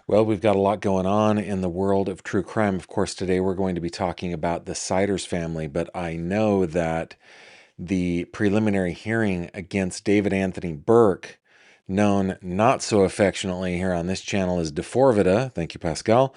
Well, we've got a lot going on in the world of true crime. Of course, today we're going to be talking about the Siders family, but I know that the preliminary hearing against David Anthony Burke, known not so affectionately here on this channel as DeForvita, thank you, Pascal,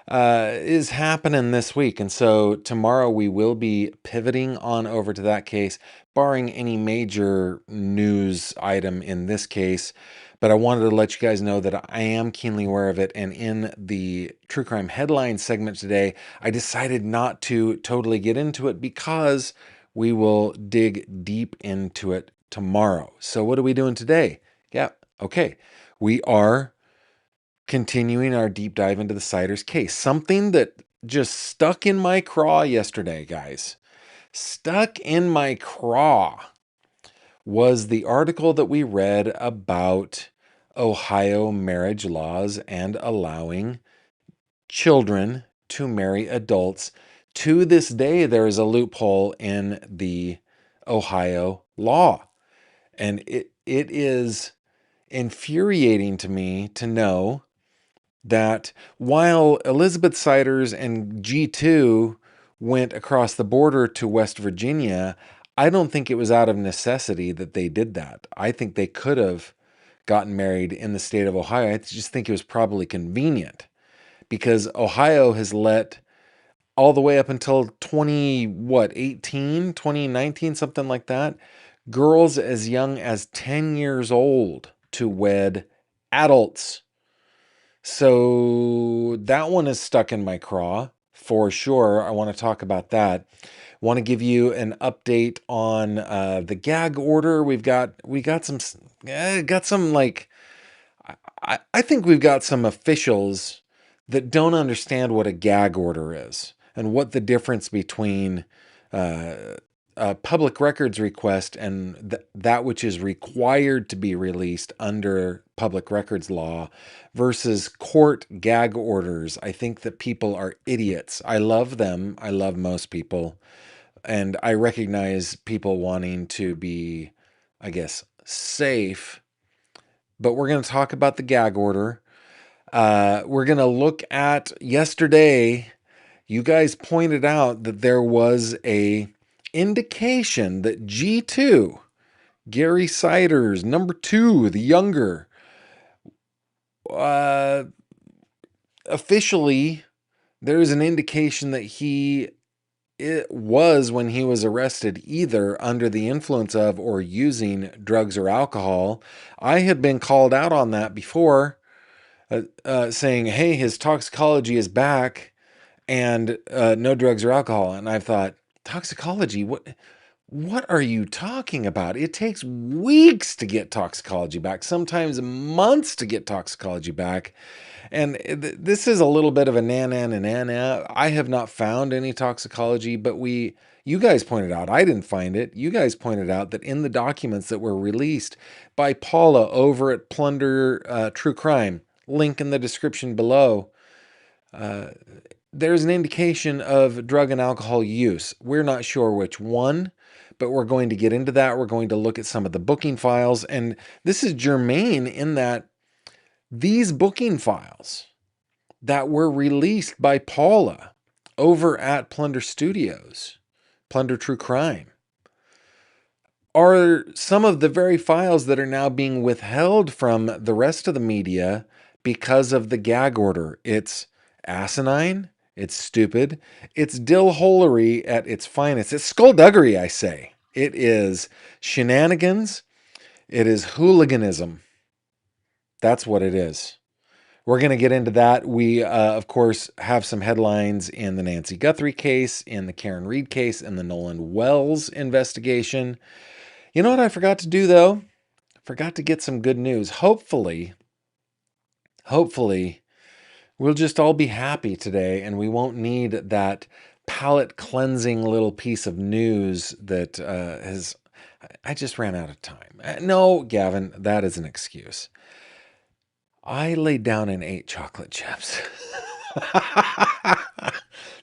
is happening this week. And so tomorrow we will be pivoting on over to that case, barring any major news item in this case. But I wanted to let you guys know that I am keenly aware of it. And in the true crime headline segment today, I decided not to totally get into it because we will dig deep into it tomorrow. So what are we doing today? Yeah, okay. We are continuing our deep dive into the Siders case. Something that just stuck in my craw yesterday, guys. Stuck in my craw was the article that we read about Ohio marriage laws and allowing children to marry adults. To this day, there is a loophole in the Ohio law. And it is infuriating to me to know that while Elizabeth Siders and G2 went across the border to West Virginia, I don't think it was out of necessity that they did that. I think they could have gotten married in the state of Ohio. I just think it was probably convenient because Ohio has let all the way up until 2019, something like that, girls as young as 10 years old to wed adults. So that one is stuck in my craw for sure. I want to talk about that. Want to give you an update on the gag order. We got some like I think we've got some officials that don't understand what a gag order is and what the difference between uh, a public records request and that which is required to be released under public records law versus court gag orders. I think that people are idiots. I love them. I love most people. And I recognize people wanting to be, I guess, safe. But we're going to talk about the gag order. We're going to look at yesterday. You guys pointed out that there was a indication that G2, Gary Siders, number 2, the younger, uh, officially, there's an indication that it was when he was arrested either under the influence of or using drugs or alcohol. I had been called out on that before, saying, hey, his toxicology is back and no drugs or alcohol. And I thought, toxicology? What are you talking about? It takes weeks to get toxicology back, sometimes months to get toxicology back. And this is a little bit of a na-na-na-na-na. I have not found any toxicology, but you guys pointed out, I didn't find it. You guys pointed out that in the documents that were released by Paula over at Plunder True Crime, link in the description below, there's an indication of drug and alcohol use. We're not sure which one, but we're going to get into that. We're going to look at some of the booking files. And this is germane in that these booking files that were released by Paula over at Plunder Studios, Plunder True Crime, are some of the very files that are now being withheld from the rest of the media because of the gag order. It's asinine. It's stupid. It's dillholery at its finest. It's skullduggery, I say. It is shenanigans. It is hooliganism. That's what it is. We're going to get into that. We, of course, have some headlines in the Nancy Guthrie case, in the Karen Reed case, and the Nolan Wells investigation. You know what I forgot to do, though? I forgot to get some good news. Hopefully, we'll just all be happy today, and we won't need that palate cleansing little piece of news that has... I just ran out of time. No, Gavin, that is an excuse. I laid down and ate chocolate chips.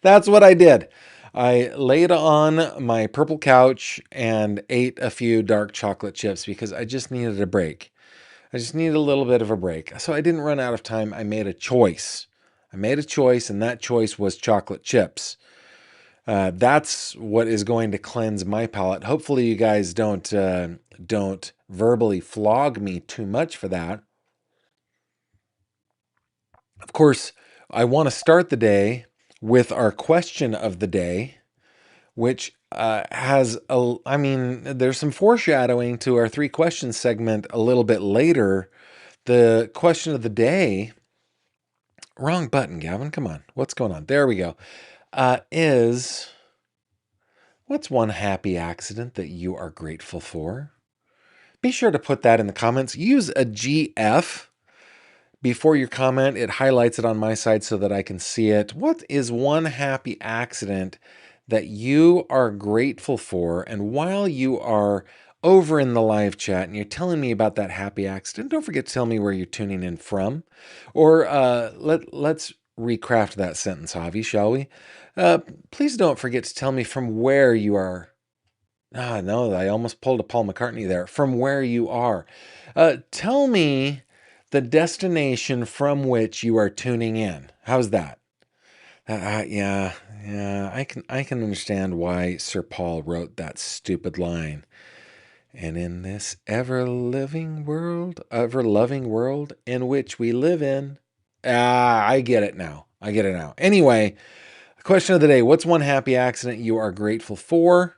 That's what I did. I laid on my purple couch and ate a few dark chocolate chips because I just needed a break. I just needed a little bit of a break. So I didn't run out of time. I made a choice. And that choice was chocolate chips. That's what is going to cleanse my palate. Hopefully, you guys don't verbally flog me too much for that. Of course, I want to start the day with our question of the day, which there's some foreshadowing to our 3 questions segment a little bit later. The question of the day, wrong button, Gavin. Come on. What's going on? There we go. Is what's one happy accident that you are grateful for? Be sure to put that in the comments. Use a GF before your comment. It highlights it on my side so that I can see it. What is one happy accident that you are grateful for? And while you are over in the live chat and you're telling me about that happy accident, don't forget to tell me where you're tuning in from. Or let's recraft that sentence, Javi, shall we? Please don't forget to tell me from where you are. Ah, no, I almost pulled a Paul McCartney there. From where you are. Tell me the destination from which you are tuning in. How's that? Yeah, I can understand why Sir Paul wrote that stupid line. And in this ever-loving world in which we live in. I get it now. Anyway, question of the day. What's one happy accident you are grateful for?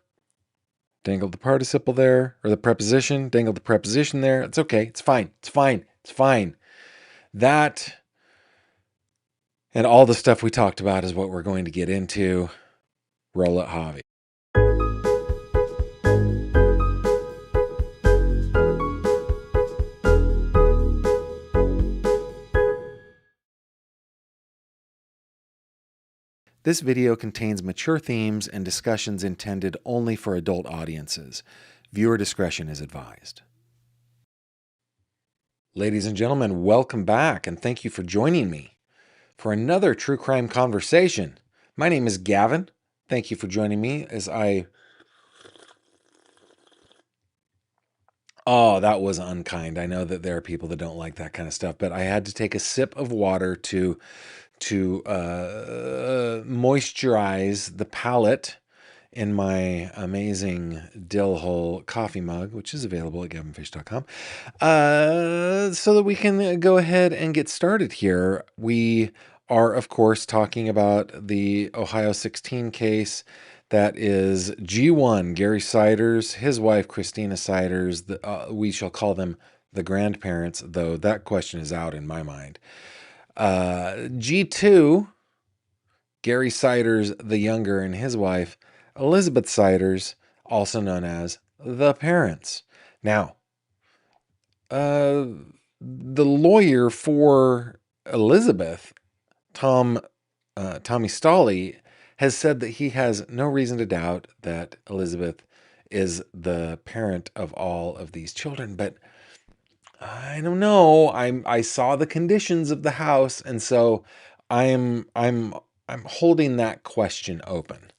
Dangled the participle there, or the preposition. Dangled the preposition there. It's okay. It's fine. That and all the stuff we talked about is what we're going to get into. Roll it, Javi. This video contains mature themes and discussions intended only for adult audiences. Viewer discretion is advised. Ladies and gentlemen, welcome back, and thank you for joining me for another true crime conversation. My name is Gavin. Thank you for joining me as I... Oh, that was unkind. I know that there are people that don't like that kind of stuff, but I had to take a sip of water to moisturize the palate in my amazing dill hole coffee mug, which is available at gavinfish.com, so that we can go ahead and get started here. We are, of course, talking about the Ohio 16 case. That is G1, Gary Siders, his wife, Christina Siders. We shall call them the grandparents, though that question is out in my mind. G2, Gary Siders the younger, and his wife, Elizabeth Siders, also known as the parents. Now, the lawyer for Elizabeth, Tommy Stolley, has said that he has no reason to doubt that Elizabeth is the parent of all of these children, but I don't know. I saw the conditions of the house, and so I'm holding that question open.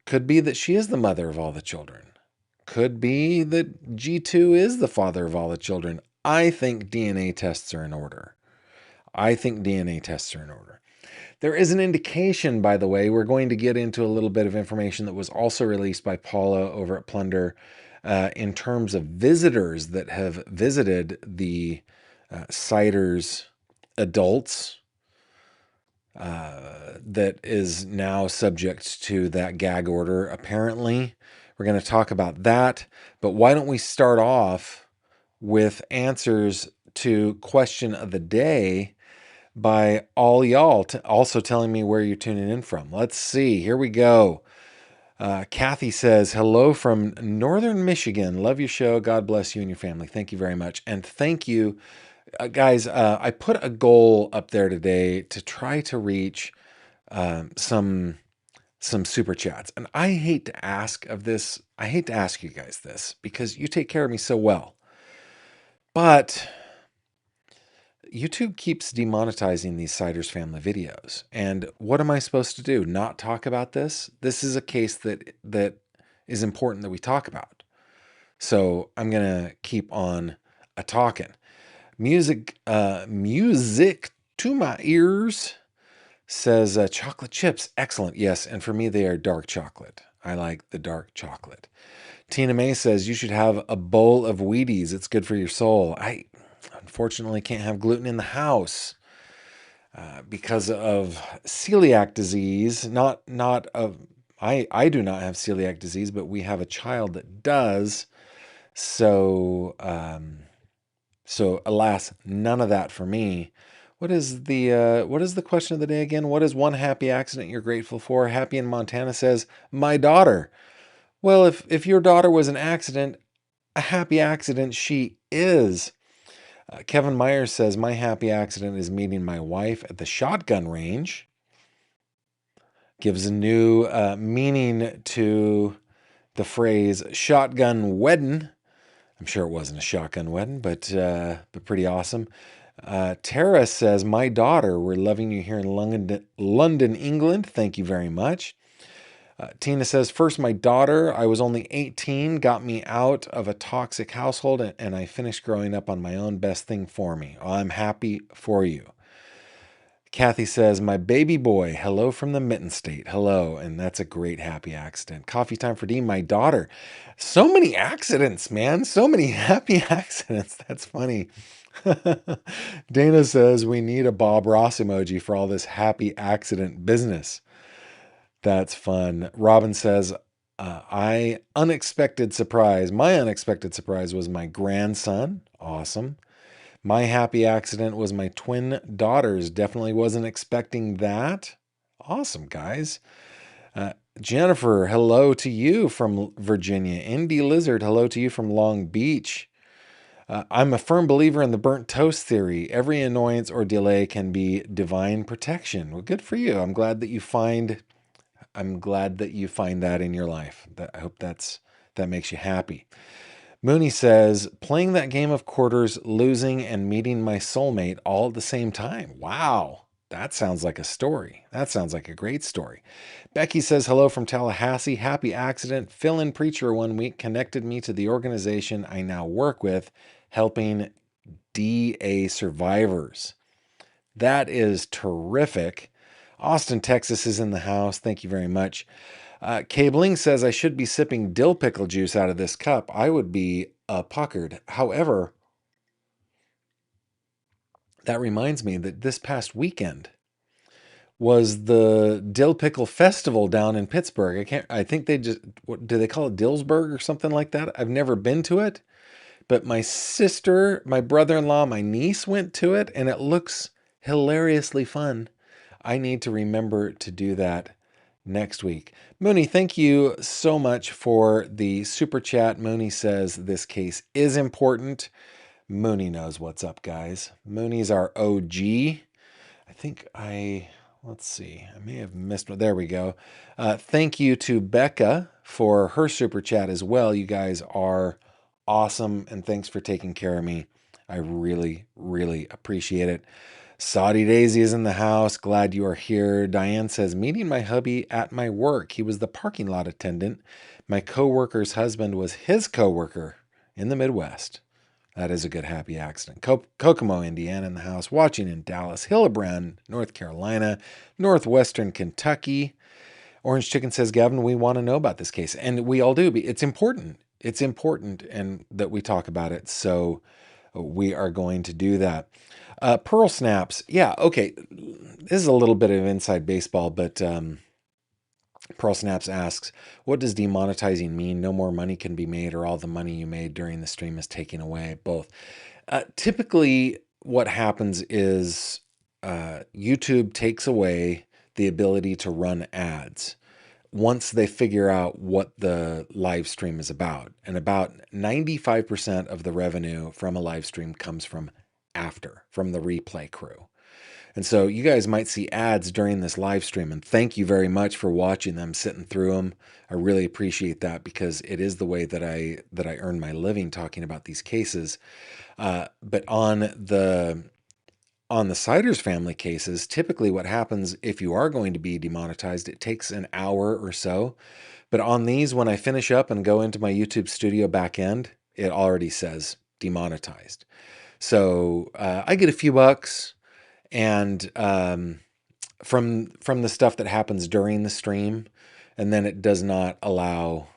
Could be that she is the mother of all the children. Could be that G2 is the father of all the children. I think DNA tests are in order. There is an indication, by the way, we're going to get into a little bit of information that was also released by Paula over at Plunder in terms of visitors that have visited the Siders adults that is now subject to that gag order, apparently. We're going to talk about that, but why don't we start off with answers to question of the day by all y'all also telling me where you're tuning in from. Let's see. Here we go. Kathy says, hello from Northern Michigan. Love your show. God bless you and your family. Thank you very much. And thank you, guys. I put a goal up there today to try to reach some super chats. And I hate to ask you guys this because you take care of me so well. But YouTube keeps demonetizing these Siders family videos. And what am I supposed to do? Not talk about this? This is a case that is important that we talk about. So I'm going to keep on a talking. Music to my ears says chocolate chips. Excellent. Yes, and for me, they are dark chocolate. I like the dark chocolate. Tina May says you should have a bowl of Wheaties. It's good for your soul. I unfortunately can't have gluten in the house because of celiac disease. Not of I do not have celiac disease, but we have a child that does. So so alas, none of that for me. What is the question of the day again? What is one happy accident you're grateful for? Happy in Montana says, my daughter. Well, if your daughter was an accident, a happy accident she is. Kevin Myers says, my happy accident is meeting my wife at the shotgun range. Gives a new meaning to the phrase shotgun wedding. I'm sure it wasn't a shotgun wedding, but pretty awesome. Tara says, my daughter, we're loving you here in London, England. Thank you very much. Tina says, first, my daughter, I was only 18, got me out of a toxic household, and I finished growing up on my own. Best thing for me. Oh, I'm happy for you. Kathy says, my baby boy, hello from the Mitten State. Hello. And that's a great happy accident. Coffee time for Dean, my daughter. So many accidents, man. So many happy accidents. That's funny. Dana says, we need a Bob Ross emoji for all this happy accident business. That's fun. Robin says, my unexpected surprise was my grandson. Awesome. My happy accident was my twin daughters. Definitely wasn't expecting that. Awesome, guys. Jennifer, hello to you from Virginia. Indy Lizard, hello to you from Long Beach. I'm a firm believer in the burnt toast theory. Every annoyance or delay can be divine protection. Well, good for you. I'm glad that you find that in your life. I hope that makes you happy. Mooney says, playing that game of quarters, losing, and meeting my soulmate all at the same time. Wow, that sounds like a story. That sounds like a great story. Becky says, hello from Tallahassee. Happy accident. Fill-in preacher one week connected me to the organization I now work with, helping DA survivors. That is terrific. Austin, Texas is in the house. Thank you very much. Cabling says I should be sipping dill pickle juice out of this cup. I would be puckered. However, that reminds me that this past weekend was the Dill Pickle Festival down in Pittsburgh. I think they just, what do they call it? Dillsburg or something like that? I've never been to it, but my sister, my brother-in-law, my niece went to it, and it looks hilariously fun. I need to remember to do that next week. Mooney, thank you so much for the super chat. Mooney says this case is important. Mooney knows what's up, guys. Mooney's our OG. Let's see. I may have missed one. There we go. Thank you to Becca for her super chat as well. You guys are awesome, and thanks for taking care of me. I really, really appreciate it. Saudi Daisy is in the house. Glad you are here. Diane says, meeting my hubby at my work. He was the parking lot attendant. My coworker's husband was his coworker in the Midwest. That is a good happy accident. Kokomo, Indiana in the house. Watching in Dallas. Hillebrand, North Carolina. Northwestern Kentucky. Orange Chicken says, Gavin, we want to know about this case. And we all do. It's important. It's important and that we talk about it. So we are going to do that. Pearl Snaps. Yeah, okay. This is a little bit of inside baseball, but Pearl Snaps asks, what does demonetizing mean? No more money can be made, or all the money you made during the stream is taken away? Both. Typically, what happens is YouTube takes away the ability to run ads once they figure out what the live stream is about. And about 95% of the revenue from a live stream comes from the replay crew. And so you guys might see ads during this live stream, and thank you very much for watching them, sitting through them. I really appreciate that, because it is the way that I earn my living talking about these cases. But on the Siders family cases, typically what happens if you are going to be demonetized, it takes an hour or so. But on these, when I finish up and go into my YouTube studio back end, it already says demonetized. So I get a few bucks, and from the stuff that happens during the stream, and then it does not allow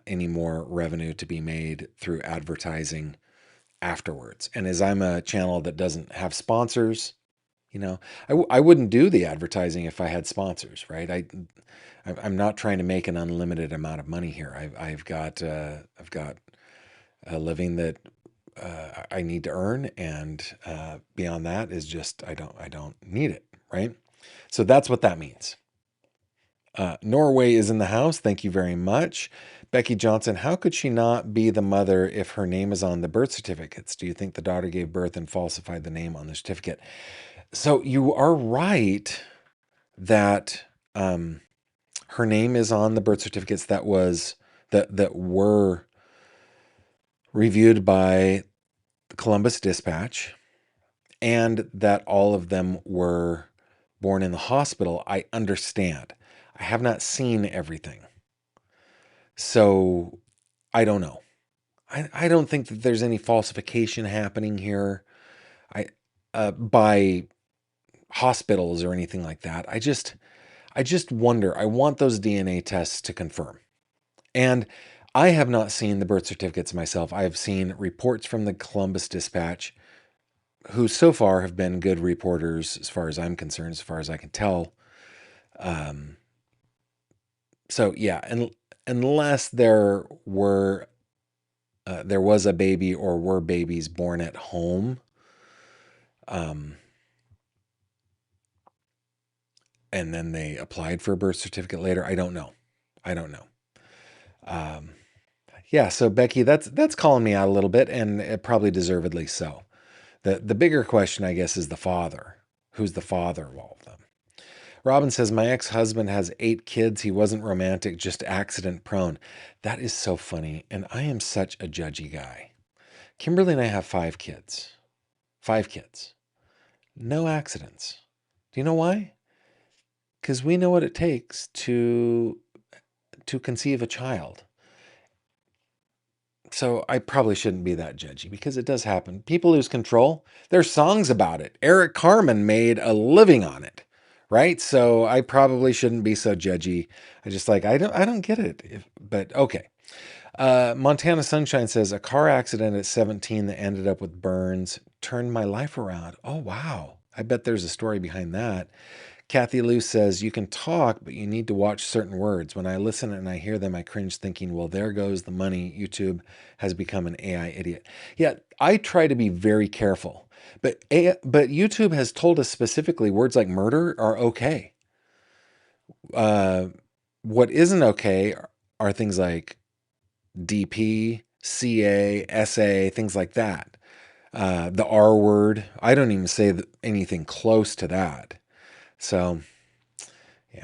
any more revenue to be made through advertising afterwards. And as I'm a channel that doesn't have sponsors, I wouldn't do the advertising if I had sponsors, right? I'm not trying to make an unlimited amount of money here. I've got a living that I need to earn, and beyond that is just I don't need it, right? So that's what that means. Norway is in the house. Thank you very much. Becky Johnson, how could she not be the mother if her name is on the birth certificates? Do you think the daughter gave birth and falsified the name on the certificate? So you are right that her name is on the birth certificates that were reviewed by the Columbus Dispatch, and that all of them were born in the hospital. I understand. I have not seen everything, so I don't know. I don't think that there's any falsification happening here. By hospitals or anything like that. I just wonder. I want those DNA tests to confirm. And I have not seen the birth certificates myself. I have seen reports from the Columbus Dispatch, who so far have been good reporters as far as I'm concerned, as far as I can tell. So yeah, and unless there was a baby or were babies born at home, and then they applied for a birth certificate later, I don't know. Yeah, so Becky, that's calling me out a little bit, and probably deservedly so. The bigger question, I guess, is the father. Who's the father of all of them? Robin says, my ex-husband has 8 kids. He wasn't romantic, just accident prone. That is so funny, and I am such a judgy guy. Kimberly and I have 5 kids. 5 kids. No accidents. Do you know why? Because we know what it takes to conceive a child. So I probably shouldn't be that judgy, because it does happen. People lose control. There's songs about it. Eric Carmen made a living on it, right? So I probably shouldn't be so judgy. I don't get it. But okay. Montana Sunshine says, a car accident at 17 that ended up with burns turned my life around. Oh, wow. I bet there's a story behind that. Kathy Lou says, you can talk, but you need to watch certain words. When I listen and I hear them, I cringe thinking, well, there goes the money. YouTube has become an AI idiot. Yeah, I try to be very careful. But YouTube has told us specifically words like murder are okay. What isn't okay are things like DP, CA, SA, things like that. The R word, I don't even say anything close to that. So, yeah.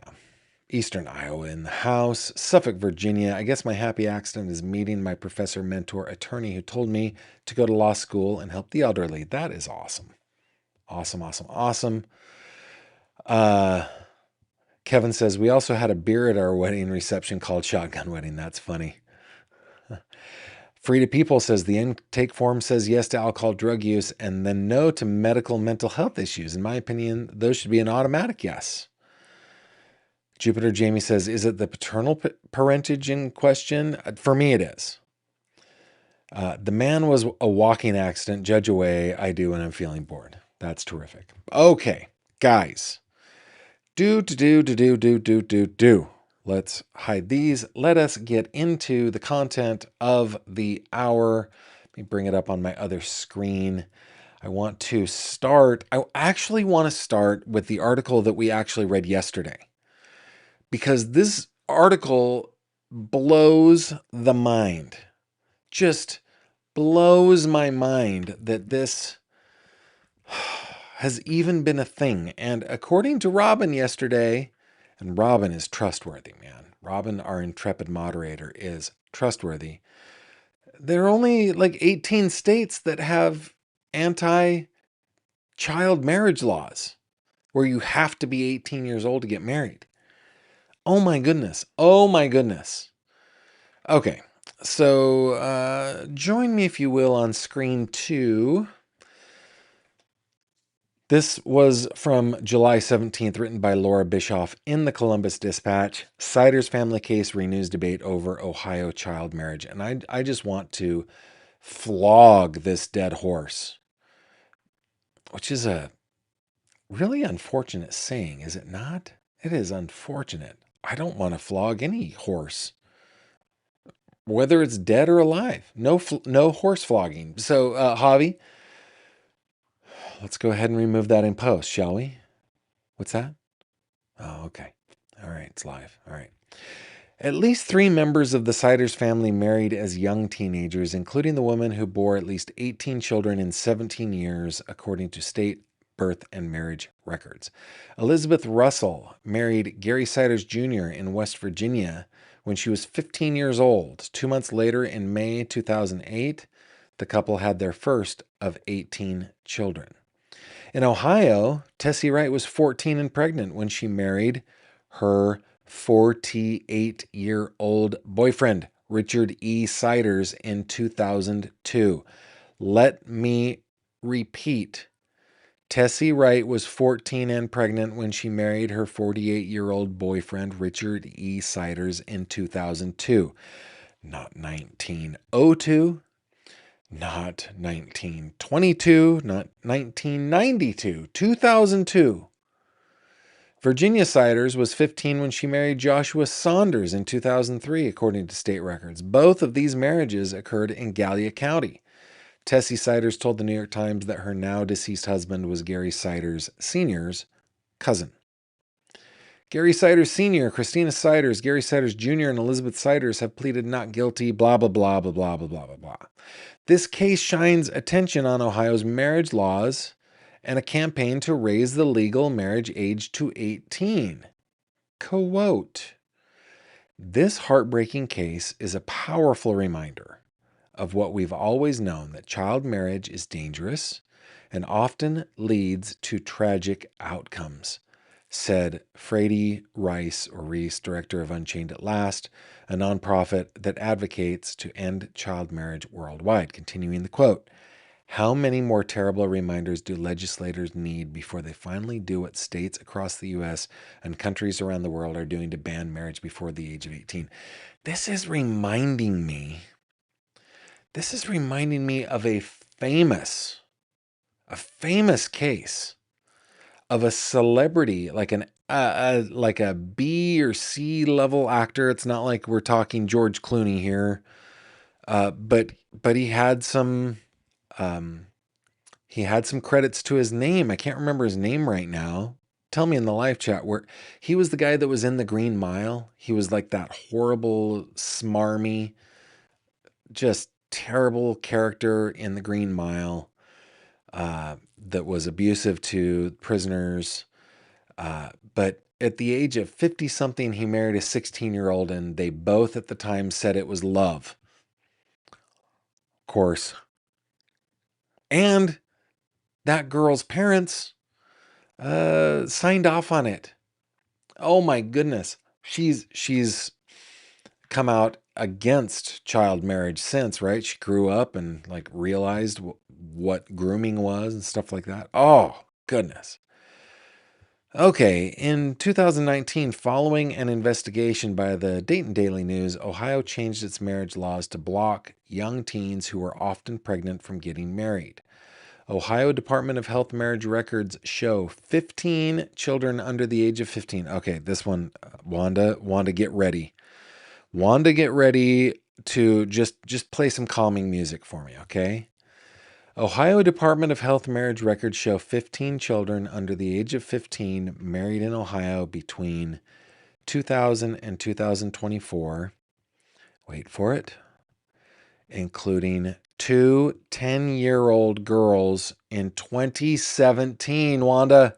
Eastern Iowa in the house. Suffolk, Virginia. I guess my happy accident is meeting my professor, mentor, attorney who told me to go to law school and help the elderly. That is awesome. Awesome, awesome, awesome. Kevin says, we also had a beer at our wedding reception called Shotgun Wedding. That's funny. Frida People says, the intake form says yes to alcohol, drug use, and then no to medical mental health issues. In my opinion, those should be an automatic yes. Jupiter Jamie says, is it the paternal parentage in question? For me, it is. The man was a walking accident. Judge away. I do when I'm feeling bored. That's terrific. Okay, guys. Do. Let's hide these. Let us get into the content of the hour. Let me bring it up on my other screen. I actually want to start with the article that we actually read yesterday, because this article blows the mind. Just blows my mind that this has even been a thing. And according to Robin yesterday, and Robin is trustworthy, man. Robin, our intrepid moderator, is trustworthy. There are only like 18 states that have anti-child marriage laws where you have to be 18 years old to get married. Oh my goodness. Oh my goodness. Okay. So join me, if you will, on screen 2. This was from July 17th, written by Laura Bischoff in the Columbus Dispatch. Siders family case renews debate over Ohio child marriage. And I just want to flog this dead horse, which is a really unfortunate saying, is it not? It is unfortunate. I don't want to flog any horse, whether it's dead or alive. No horse flogging. So, Javi, let's go ahead and remove that in post, shall we? What's that? Oh, okay. All right, it's live. All right. At least 3 members of the Siders family married as young teenagers, including the woman who bore at least 18 children in 17 years, according to state birth and marriage records. Elizabeth Russell married Gary Siders Jr. in West Virginia when she was 15 years old. 2 months later, in May 2008, the couple had their first of 18 children. In Ohio, Tessie Wright was 14 and pregnant when she married her 48-year-old boyfriend, Richard E. Siders, in 2002. Let me repeat. Tessie Wright was 14 and pregnant when she married her 48-year-old boyfriend, Richard E. Siders, in 2002. Not 1902, not 1922, not 1992, 2002. Virginia Siders was 15 when she married Joshua Saunders in 2003, according to state records. Both of these marriages occurred in Gallia County. Tessie Siders told the New York Times that her now deceased husband was Gary Siders Sr.'s cousin. Gary Siders Sr., Christina Siders, Gary Siders Jr., and Elizabeth Siders have pleaded not guilty, blah, blah, blah, blah, blah, blah, blah, blah, blah. This case shines attention on Ohio's marriage laws and a campaign to raise the legal marriage age to 18. Quote, this heartbreaking case is a powerful reminder of what we've always known, that child marriage is dangerous and often leads to tragic outcomes, said Frady Rice, or Reese, director of Unchained at Last, a nonprofit that advocates to end child marriage worldwide. Continuing the quote, how many more terrible reminders do legislators need before they finally do what states across the U.S. and countries around the world are doing to ban marriage before the age of 18? This is reminding me of a famous case of a celebrity, like like a B or C level actor. It's not like we're talking George Clooney here, but he had some credits to his name. I can't remember his name right now. Tell me in the live chat. Where he was the guy that was in The Green Mile. He was like that horrible, smarmy, just terrible character in The Green Mile, that was abusive to prisoners. But at the age of 50 something, he married a 16-year-old, and they both at the time said it was love. Of course. And that girl's parents signed off on it. Oh my goodness. She's come out against child marriage since, right? She grew up and like realized what grooming was and stuff like that. Oh, goodness. Okay, in 2019, following an investigation by the Dayton Daily News, Ohio changed its marriage laws to block young teens who were often pregnant from getting married. Ohio Department of Health marriage records show 15 children under the age of 15. Okay, this one, Wanda, get ready. Wanda, get ready to just play some calming music for me, okay? Ohio Department of Health marriage records show 15 children under the age of 15 married in Ohio between 2000 and 2024. Wait for it. Including 2 10-year-old girls in 2017, Wanda.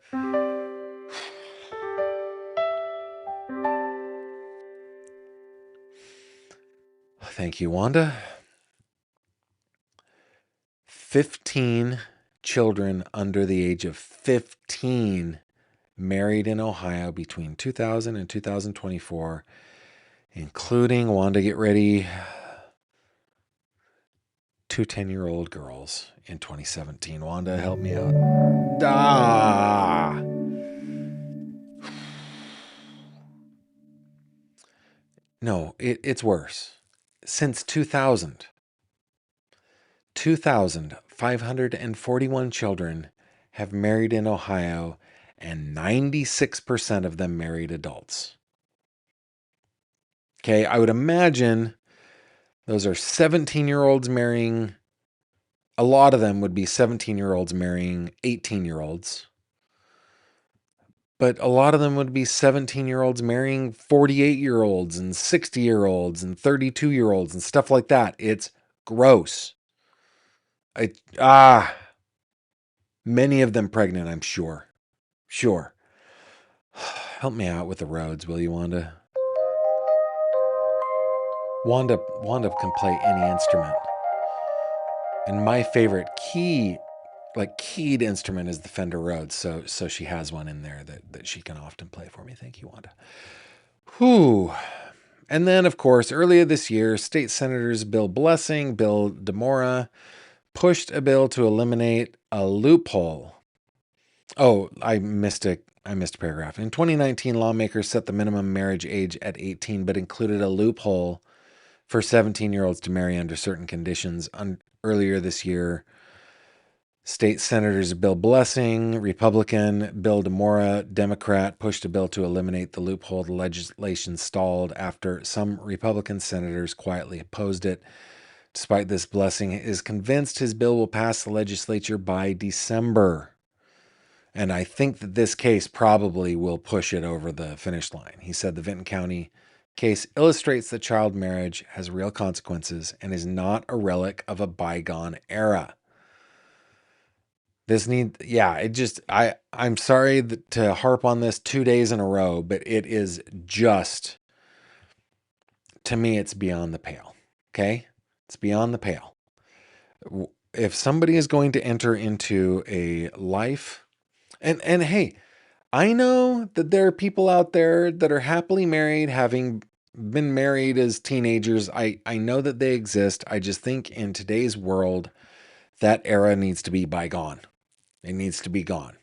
Thank you, Wanda. 15 children under the age of 15 married in Ohio between 2000 and 2024, including, Wanda, get ready, two 10-year-old girls in 2017. Wanda, help me out. Ah! No, it's worse. Since 2000, 2,541 children have married in Ohio, and 96% of them married adults. Okay, I would imagine those are 17-year-olds marrying, a lot of them would be 17-year-olds marrying 18-year-olds. But a lot of them would be 17-year-olds marrying 48-year-olds and 60-year-olds and 32-year-olds and stuff like that. It's gross. Many of them pregnant, I'm sure. Sure. Help me out with the roads, will you, Wanda? Wanda can play any instrument. And my favorite keyed instrument is the Fender Rhodes. So she has one in there that she can often play for me. Thank you, Wanda. Whew. And then, of course, earlier this year, State Senators Bill Blessing, Bill DeMora pushed a bill to eliminate a loophole. Oh, I missed a paragraph. In 2019, lawmakers set the minimum marriage age at 18, but included a loophole for 17-year-olds to marry under certain conditions. Earlier this year, State Senators Bill Blessing, Republican, Bill DeMora, Democrat, pushed a bill to eliminate the loophole. The legislation stalled after some Republican senators quietly opposed it. Despite this, Blessing is convinced his bill will pass the legislature by December. And I think that this case probably will push it over the finish line. He said the Vinton County case illustrates that child marriage has real consequences and is not a relic of a bygone era. I'm sorry to harp on this 2 days in a row, but it is just, to me, it's beyond the pale. Okay? It's beyond the pale. If somebody is going to enter into a life, and hey, I know that there are people out there that are happily married, having been married as teenagers. I know that they exist. I just think in today's world, that era needs to be bygone. It needs to be gone.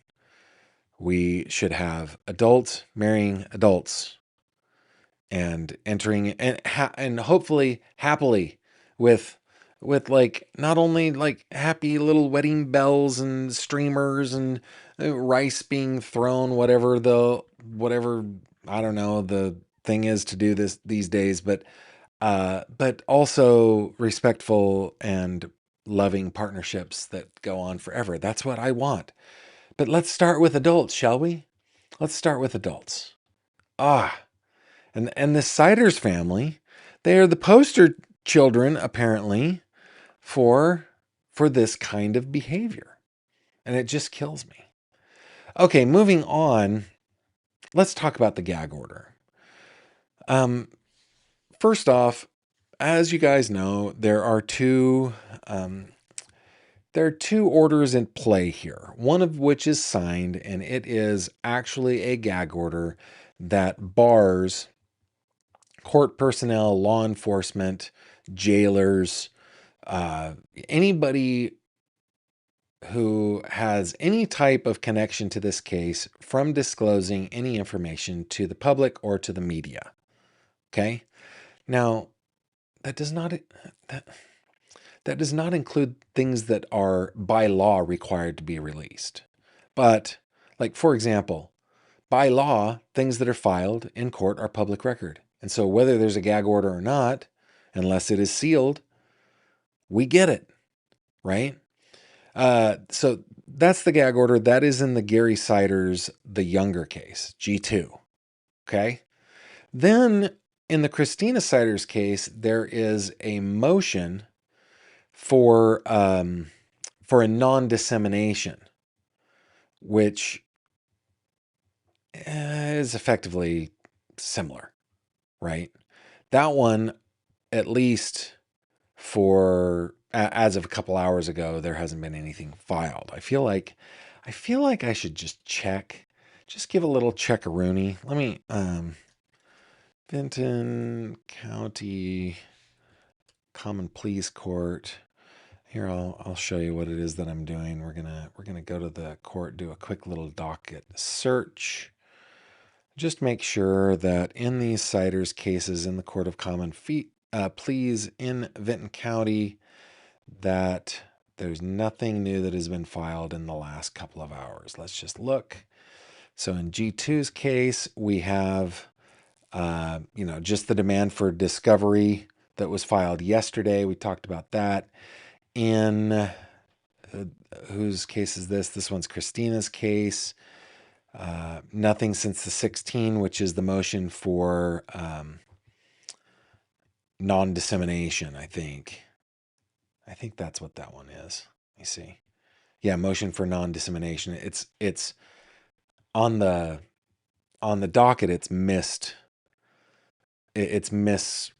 We should have adults marrying adults and entering and hopefully happily with like not only like happy little wedding bells and streamers and rice being thrown, whatever I don't know the thing is to do these days, but also respectful and loving partnerships that go on forever. That's what I want. But let's start with adults, shall we? Let's start with adults. And the Siders family, they are the poster children, apparently, for this kind of behavior. And it just kills me. Okay, moving on. Let's talk about the gag order. First off, as you guys know, there are two orders in play here, one of which is signed, and it is actually a gag order that bars court personnel, law enforcement, jailers, anybody who has any type of connection to this case from disclosing any information to the public or to the media. Okay? Now, that does not include things that are by law required to be released. But, like, for example, by law, things that are filed in court are public record. And so whether there's a gag order or not, unless it is sealed, we get it, right? So that's the gag order. That is in the Gary Siders, the younger case, G2. Okay? Then in the Christina Siders case, there is a motion for a non-dissemination, which is effectively similar, right? That one, at least for as of a couple hours ago, there hasn't been anything filed. I feel like I should just give a little check-a-rooney. Let me Vinton County Common Pleas Court, Here, I'll show you what it is that I'm doing. We're gonna go to the court, do a quick little docket search. Just make sure that in these Siders cases in the Court of Common Pleas in Vinton County, that there's nothing new that has been filed in the last couple of hours. Let's just look. So in G2's case, we have, just the demand for discovery that was filed yesterday. We talked about that. In whose case is this? This one's Christina's case. Nothing since the 16, which is the motion for non-dissemination, I think. I think that's what that one is. Let me see. Yeah, motion for non-dissemination. It's on the docket. It's mislabeled.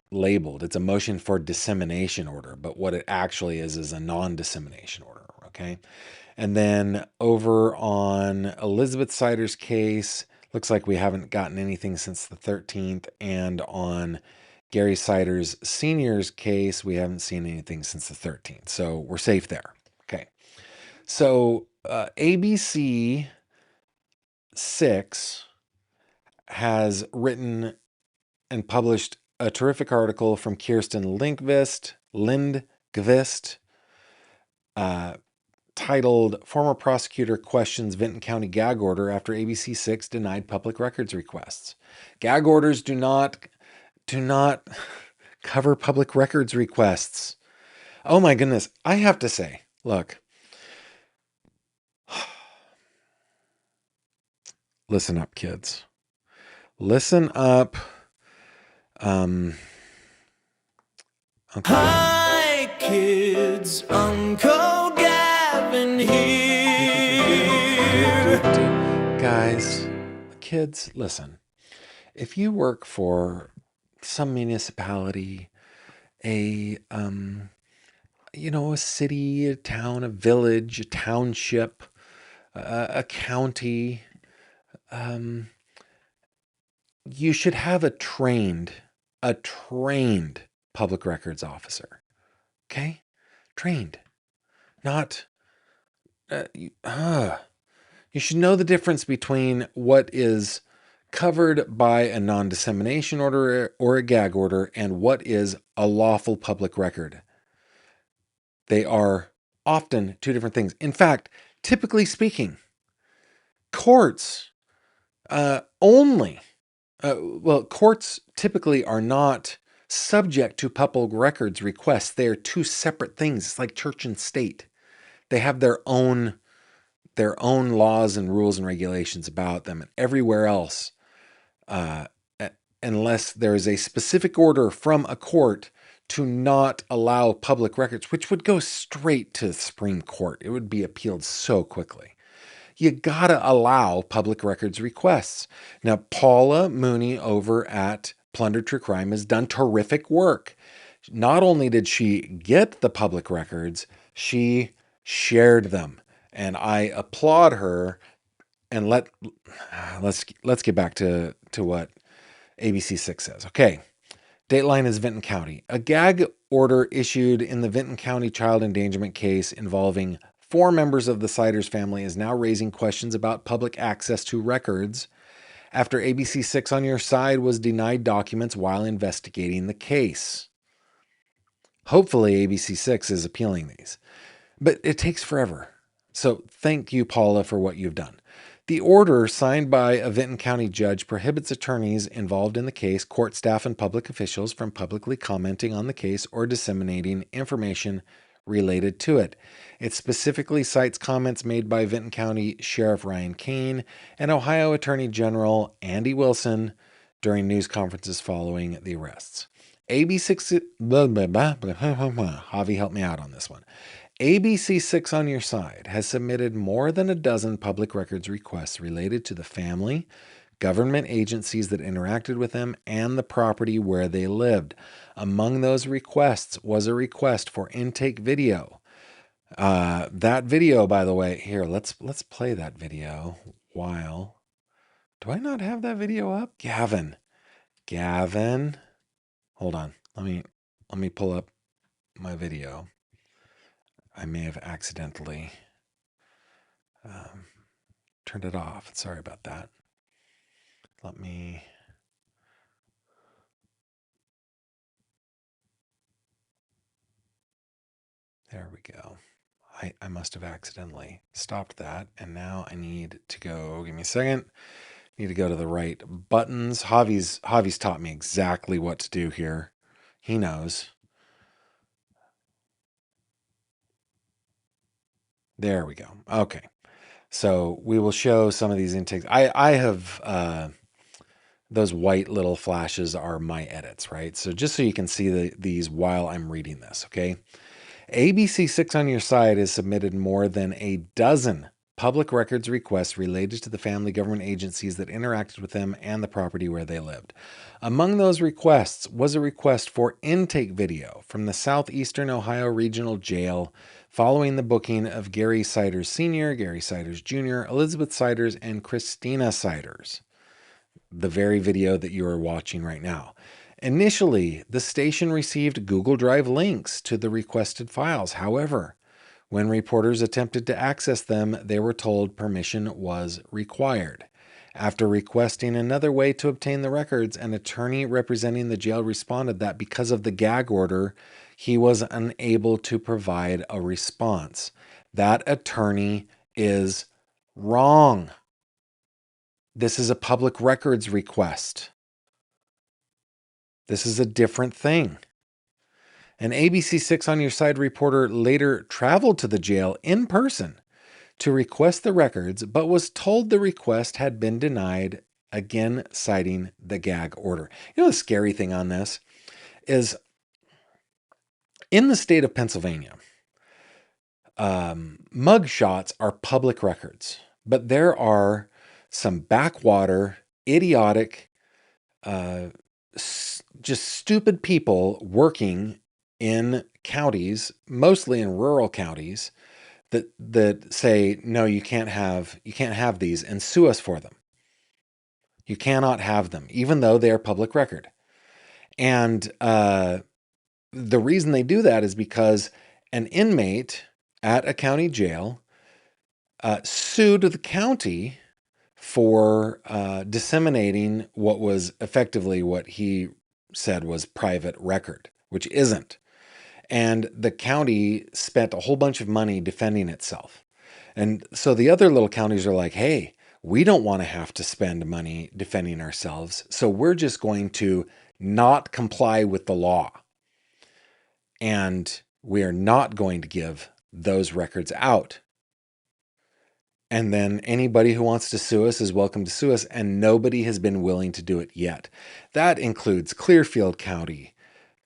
It's a motion for dissemination order, but what it actually is a non-dissemination order. Okay. And then over on Elizabeth Sider's case, looks like we haven't gotten anything since the 13th. And on Gary Sider's senior's case, we haven't seen anything since the 13th. So we're safe there. Okay. So ABC 6 has written and published a terrific article from Kirsten Lindqvist, titled "Former Prosecutor Questions Vinton County Gag Order After ABC 6 Denied Public Records Requests." Gag orders do not cover public records requests. Oh my goodness. I have to say, look, listen up, kids. Listen up. Okay. Hi, kids. Uncle Gavin here. Guys, kids, listen. If you work for some municipality, a city, a town, a village, a township, a county, you should have a trained public records officer. Okay? Trained. Not you should know the difference between what is covered by a non-dissemination order or a gag order and what is a lawful public record. They are often two different things. In fact, typically speaking, courts courts typically are not subject to public records requests. They are two separate things. It's like church and state. They have their own laws and rules and regulations about them. And everywhere else, unless there is a specific order from a court to not allow public records, which would go straight to the Supreme Court. It would be appealed so quickly. You gotta allow public records requests. Now, Paula Mooney over at Plundered True Crime has done terrific work. Not only did she get the public records, she shared them. And I applaud her. And let's get back to what ABC 6 says. Okay. Dateline is Vinton County. A gag order issued in the Vinton County child endangerment case involving 4 members of the Siders family is now raising questions about public access to records after ABC 6 on your side was denied documents while investigating the case. Hopefully ABC 6 is appealing these, but it takes forever. So thank you, Paula, for what you've done. The order signed by a Vinton County judge prohibits attorneys involved in the case, court staff, and public officials from publicly commenting on the case or disseminating information related to it. It specifically cites comments made by Vinton County Sheriff Ryan Kane and Ohio Attorney General Andy Wilson during news conferences following the arrests. ABC 6, Javi, help me out on this one. ABC 6 on your side has submitted more than a dozen public records requests related to the family, government agencies that interacted with them, and the property where they lived. Among those requests was a request for intake video. That video, by the way, here, let's play that video. Do I not have that video up? Gavin, hold on. Let me pull up my video. I may have accidentally turned it off. Sorry about that. Let me... There we go. I must have accidentally stopped that, and now I need to go. Give me a second. Need to go to the right buttons. Javi's taught me exactly what to do here. He knows. There we go. Okay. So we will show some of these intakes. I have those white little flashes are my edits, right? So just so you can see these while I'm reading this, okay? ABC 6 on your side has submitted more than a dozen public records requests related to the family government agencies that interacted with them and the property where they lived. Among those requests was a request for intake video from the Southeastern Ohio Regional Jail following the booking of Gary Siders Sr., Gary Siders Jr., Elizabeth Siders, and Christina Siders, the very video that you are watching right now. Initially, the station received Google Drive links to the requested files. However, when reporters attempted to access them, they were told permission was required. After requesting another way to obtain the records, an attorney representing the jail responded that because of the gag order, he was unable to provide a response. That attorney is wrong. This is a public records request. This is a different thing. An ABC 6 on your side reporter later traveled to the jail in person to request the records, but was told the request had been denied, again citing the gag order. You know, the scary thing on this is in the state of Pennsylvania, mug shots are public records, but there are some backwater, idiotic, just stupid people working in counties, mostly in rural counties, that say, no, you can't have these, and sue us for them. You cannot have them, even though they are public record. And the reason they do that is because an inmate at a county jail sued the county for disseminating what was effectively what he said was private record, which isn't. And the county spent a whole bunch of money defending itself. And so the other little counties are like, hey, we don't want to have to spend money defending ourselves, so we're just going to not comply with the law. And we are not going to give those records out. And then anybody who wants to sue us is welcome to sue us, and nobody has been willing to do it yet. That includes Clearfield County,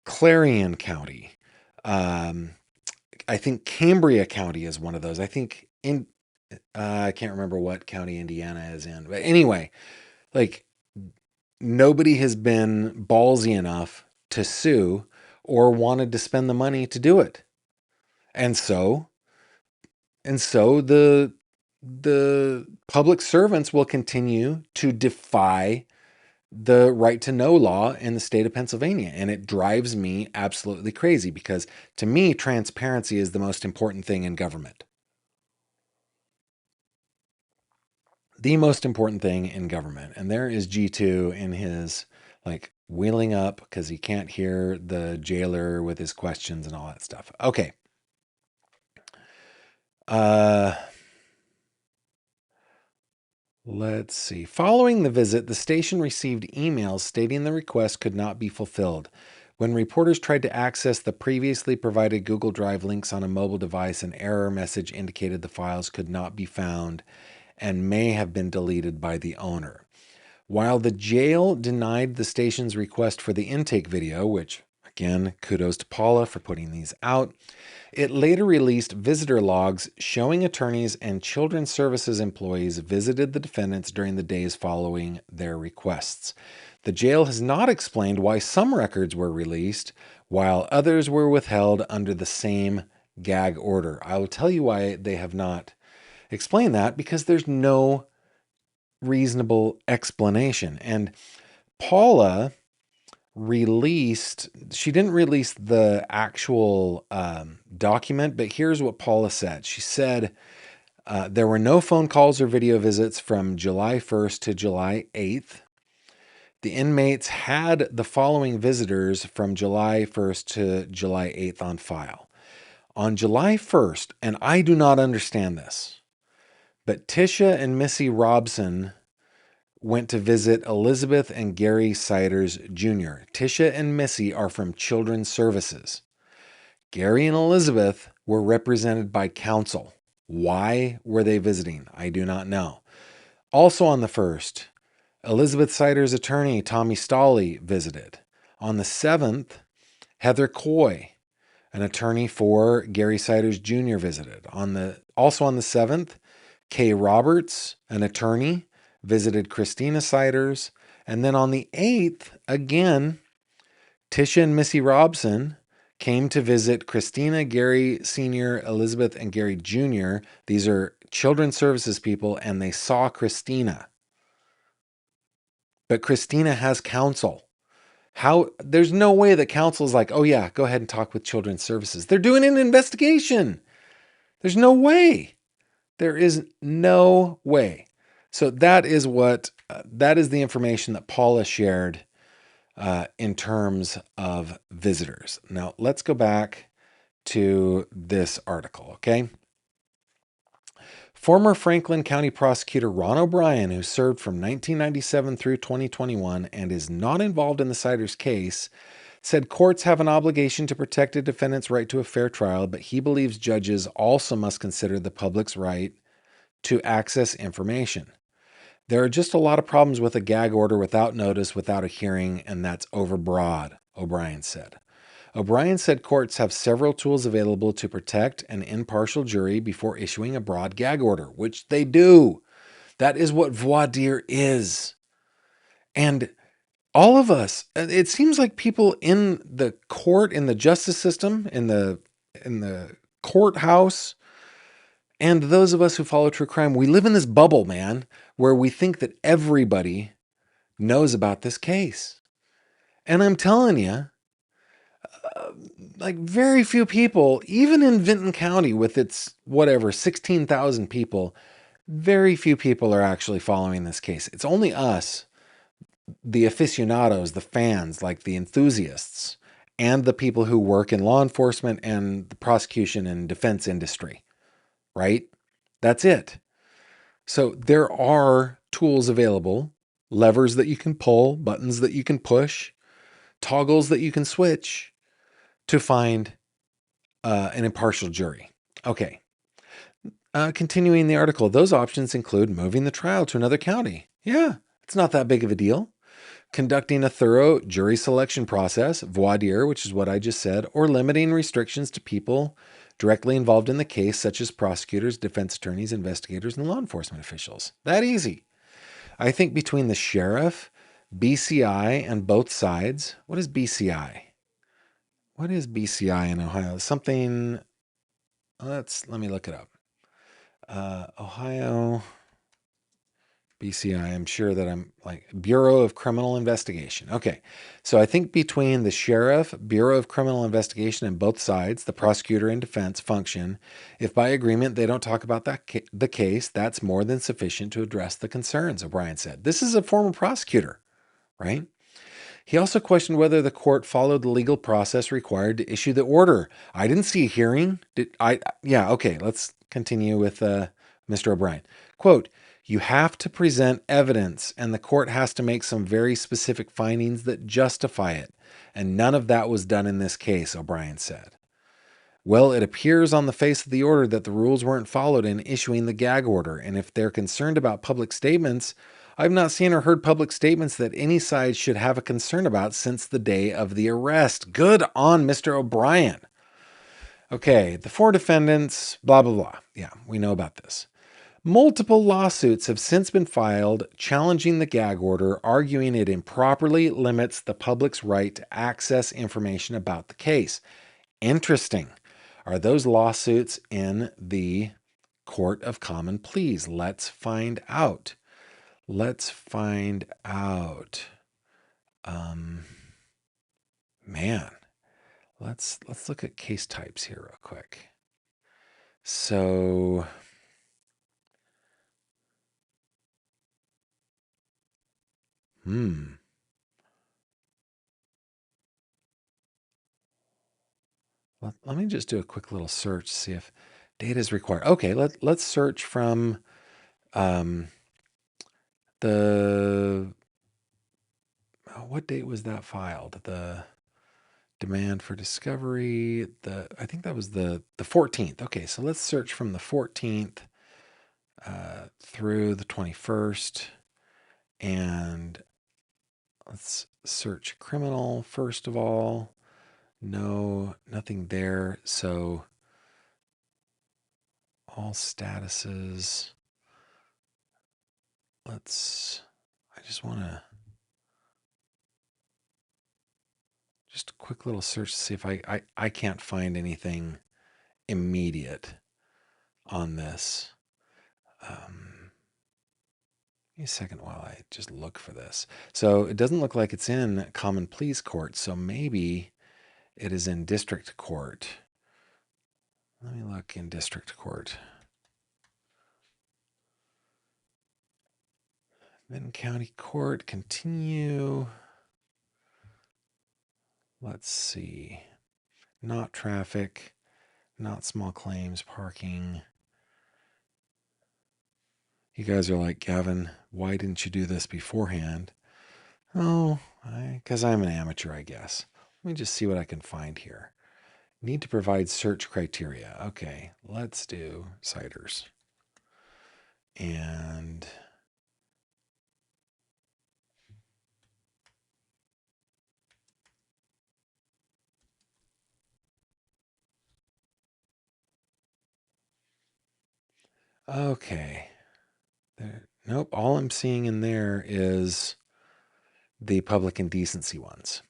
Clarion County. I think Cambria County is one of those. I think I can't remember what county Indiana is in. But anyway, like nobody has been ballsy enough to sue or wanted to spend the money to do it. And so the public servants will continue to defy the right to know law in the state of Pennsylvania. And it drives me absolutely crazy because to me, transparency is the most important thing in government. The most important thing in government. And there is G2 in his like wheeling up because he can't hear the jailer with his questions and all that stuff. Okay. Let's see. Following the visit, the station received emails stating the request could not be fulfilled. When reporters tried to access the previously provided Google Drive links on a mobile device, an error message indicated the files could not be found and may have been deleted by the owner. While the jail denied the station's request for the intake video, which, again, kudos to Paula for putting these out, it later released visitor logs showing attorneys and children's services employees visited the defendants during the days following their requests. The jail has not explained why some records were released while others were withheld under the same gag order. I will tell you why they have not explained that, because there's no reasonable explanation. And Paula she didn't release the actual document, but here's what Paula said. She said there were no phone calls or video visits from July 1st to July 8th. The inmates had the following visitors from July 1st to July 8th on file. On July 1st, and I do not understand this, but Tisha and Missy Robson went to visit Elizabeth and Gary Siders Jr. Tisha and Missy are from Children's Services. Gary and Elizabeth were represented by counsel. Why were they visiting? I do not know. Also on the 1st, Elizabeth Siders' attorney, Tommy Stolley, visited. On the 7th, Heather Coy, an attorney for Gary Siders Jr., visited. Also on the 7th, Kay Roberts, an attorney, visited Christina Siders. And then on the 8th, again, Tisha and Missy Robson came to visit Christina, Gary Sr., Elizabeth, and Gary Jr. These are Children's Services people, and they saw Christina. But Christina has counsel. There's no way that counsel is like, oh yeah, go ahead and talk with Children's Services. They're doing an investigation. There's no way. There is no way. So that is the information that Paula shared in terms of visitors. Now let's go back to this article, okay? Former Franklin County Prosecutor Ron O'Brien, who served from 1997 through 2021 and is not involved in the Siders case, said courts have an obligation to protect a defendant's right to a fair trial, but he believes judges also must consider the public's right to access information. There are just a lot of problems with a gag order without notice, without a hearing, and that's overbroad, O'Brien said. O'Brien said courts have several tools available to protect an impartial jury before issuing a broad gag order, which they do. That is what voir dire is. And all of us, it seems like people in the court, in the justice system, in the courthouse, and those of us who follow true crime, we live in this bubble, man, where we think that everybody knows about this case. And I'm telling you, like very few people, even in Vinton County with its 16,000 people, very few people are actually following this case. It's only us, the aficionados, the fans, like the enthusiasts, and the people who work in law enforcement and the prosecution and defense industry, right? That's it. So there are tools available, levers that you can pull, buttons that you can push, toggles that you can switch to find an impartial jury. Okay. Continuing the article, those options include moving the trial to another county. Yeah, it's not that big of a deal. Conducting a thorough jury selection process, voir dire, which is what I just said, or limiting restrictions to people directly involved in the case, such as prosecutors, defense attorneys, investigators, and law enforcement officials. That easy. I think between the sheriff, BCI, and both sides, what is BCI? What is BCI in Ohio? Something, let me look it up. Ohio, BCI, I'm sure that I'm like Bureau of Criminal Investigation. Okay, so I think between the sheriff, Bureau of Criminal Investigation, and both sides, the prosecutor and defense function, if by agreement they don't talk about the case, that's more than sufficient to address the concerns, O'Brien said. This is a former prosecutor, right? He also questioned whether the court followed the legal process required to issue the order. I didn't see a hearing. Yeah, okay, let's continue with Mr. O'Brien. Quote, you have to present evidence, and the court has to make some very specific findings that justify it. And none of that was done in this case, O'Brien said. Well, it appears on the face of the order that the rules weren't followed in issuing the gag order, and if they're concerned about public statements, I've not seen or heard public statements that any side should have a concern about since the day of the arrest. Good on Mr. O'Brien. Okay, the four defendants, blah, blah, blah. Yeah, we know about this. Multiple lawsuits have since been filed challenging the gag order, arguing it improperly limits the public's right to access information about the case. Interesting. Are those lawsuits in the Court of Common Pleas? Let's find out. Let's find out. Man, let's look at case types here real quick. So, hmm. Let me just do a quick little search, see if data is required. Okay, let's search from um, the what date was that filed? The demand for discovery. I think that was the 14th. Okay, so let's search from the 14th through the 21st, and let's search criminal first of all. No, nothing there. So all statuses. I just want to, just a quick little search to see if I can't find anything immediate on this. Give me a second while I just look for this. So it doesn't look like it's in common pleas court. So maybe it is in district court. Let me look in district court. Benton County Court, continue. Let's see. Not traffic, not small claims, parking. You guys are like, Gavin, why didn't you do this beforehand? Oh, because I'm an amateur, I guess. Let me just see what I can find here. Need to provide search criteria. Okay, let's do ciders. And okay. Nope, all I'm seeing in there is the public indecency ones.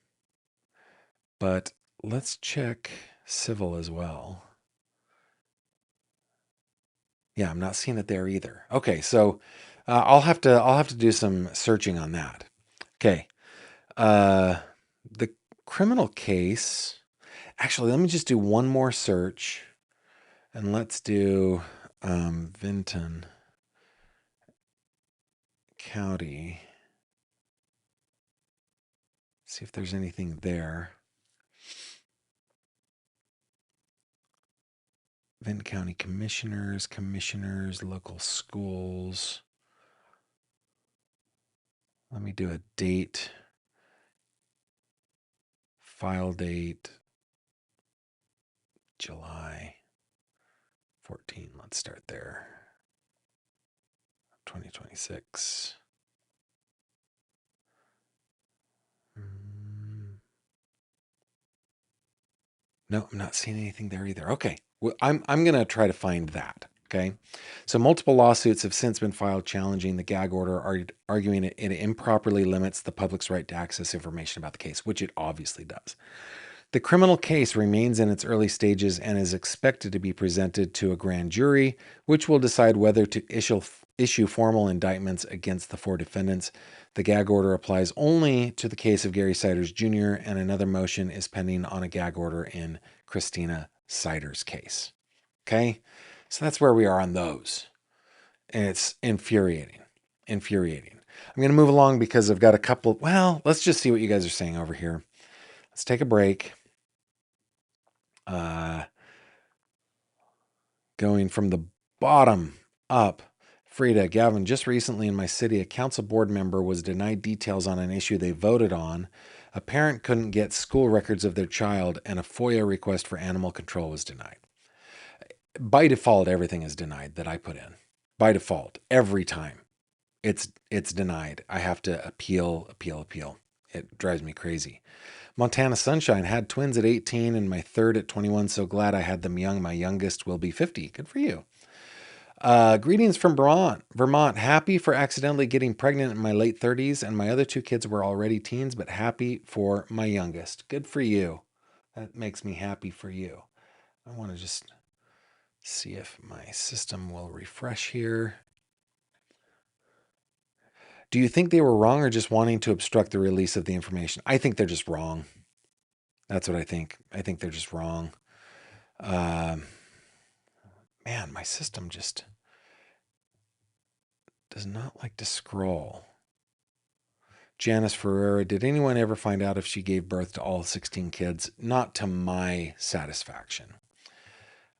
But let's check civil as well. Yeah, I'm not seeing it there either. Okay, so I'll have to do some searching on that. Okay, the criminal case. Actually, let me just do one more search, and let's do Vinton County. See if there's anything there. Vinton County commissioners, local schools. Let me do a date, file date, July 14. Let's start there. 2026. No, I'm not seeing anything there either. Okay, well, I'm gonna try to find that. Okay, so multiple lawsuits have since been filed challenging the gag order, arguing it improperly limits the public's right to access information about the case, which it obviously does. The criminal case remains in its early stages and is expected to be presented to a grand jury, which will decide whether to issue formal indictments against the four defendants. The gag order applies only to the case of Gary Siders Jr., and another motion is pending on a gag order in Christina Siders' case. Okay? So that's where we are on those. And it's infuriating. Infuriating. I'm going to move along because I've got a couple. Well, let's just see what you guys are saying over here. Let's take a break. Going from the bottom up. Frida, Gavin, just recently in my city, a council board member was denied details on an issue they voted on. A parent couldn't get school records of their child, and a FOIA request for animal control was denied. By default, everything is denied that I put in. By default, every time it's denied. I have to appeal. It drives me crazy. Montana Sunshine had twins at 18 and my third at 21. So glad I had them young. My youngest will be 50. Good for you. Greetings from Vermont. Happy for accidentally getting pregnant in my late 30s, and my other two kids were already teens, but happy for my youngest. Good for you. That makes me happy for you. I want to just see if my system will refresh here. Do you think they were wrong or just wanting to obstruct the release of the information? I think they're just wrong. That's what I think. I think they're just wrong. Uh, Man, my system just does not like to scroll. Janice Ferreira, did anyone ever find out if she gave birth to all 16 kids? Not to my satisfaction.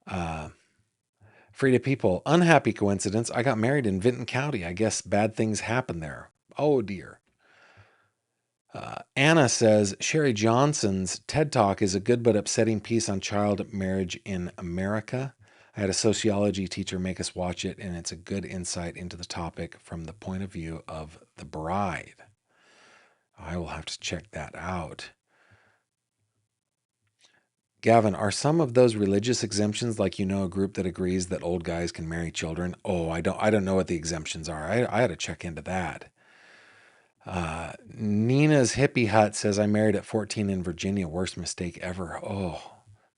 Uh, Frida People, unhappy coincidence. I got married in Vinton County. I guess bad things happen there. Oh dear. Anna says Sherry Johnson's TED Talk is a good but upsetting piece on child marriage in America. I had a sociology teacher make us watch it, and it's a good insight into the topic from the point of view of the bride. I will have to check that out. Gavin, are some of those religious exemptions like a group that agrees that old guys can marry children? Oh, I don't know what the exemptions are. I had to check into that. Nina's Hippie Hut says I married at 14 in Virginia. Worst mistake ever. Oh,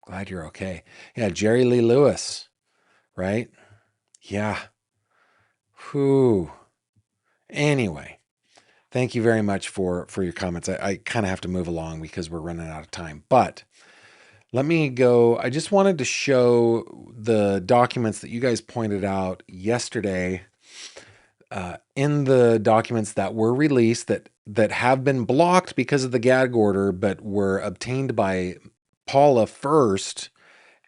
glad you're okay. Yeah, Jerry Lee Lewis, right? Yeah. Whew. Anyway, thank you very much for your comments. I kind of have to move along because we're running out of time. But let me go. I just wanted to show the documents that you guys pointed out yesterday. In the documents that were released that have been blocked because of the gag order, but were obtained by Paula first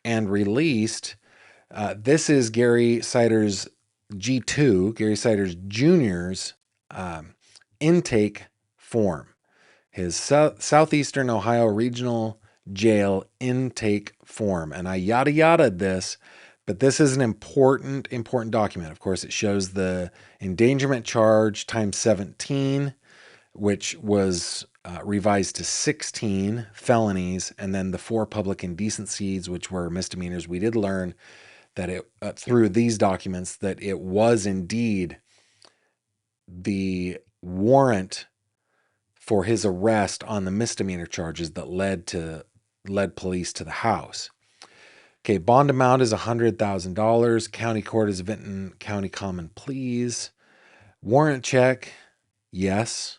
and released. This is Gary Siders G2, Gary Siders Jr.'s intake form, his Southeastern Ohio Regional Jail intake form. And I yada yada'd this, but this is an important document. Of course, it shows the endangerment charge times 17, which was revised to 16 felonies, and then the 4 public indecencies, which were misdemeanors. We did learn that it through these documents that it was indeed the warrant for his arrest on the misdemeanor charges that led police to the house. Okay, bond amount is $100,000. County court is Vinton County Common Pleas. Warrant check, yes.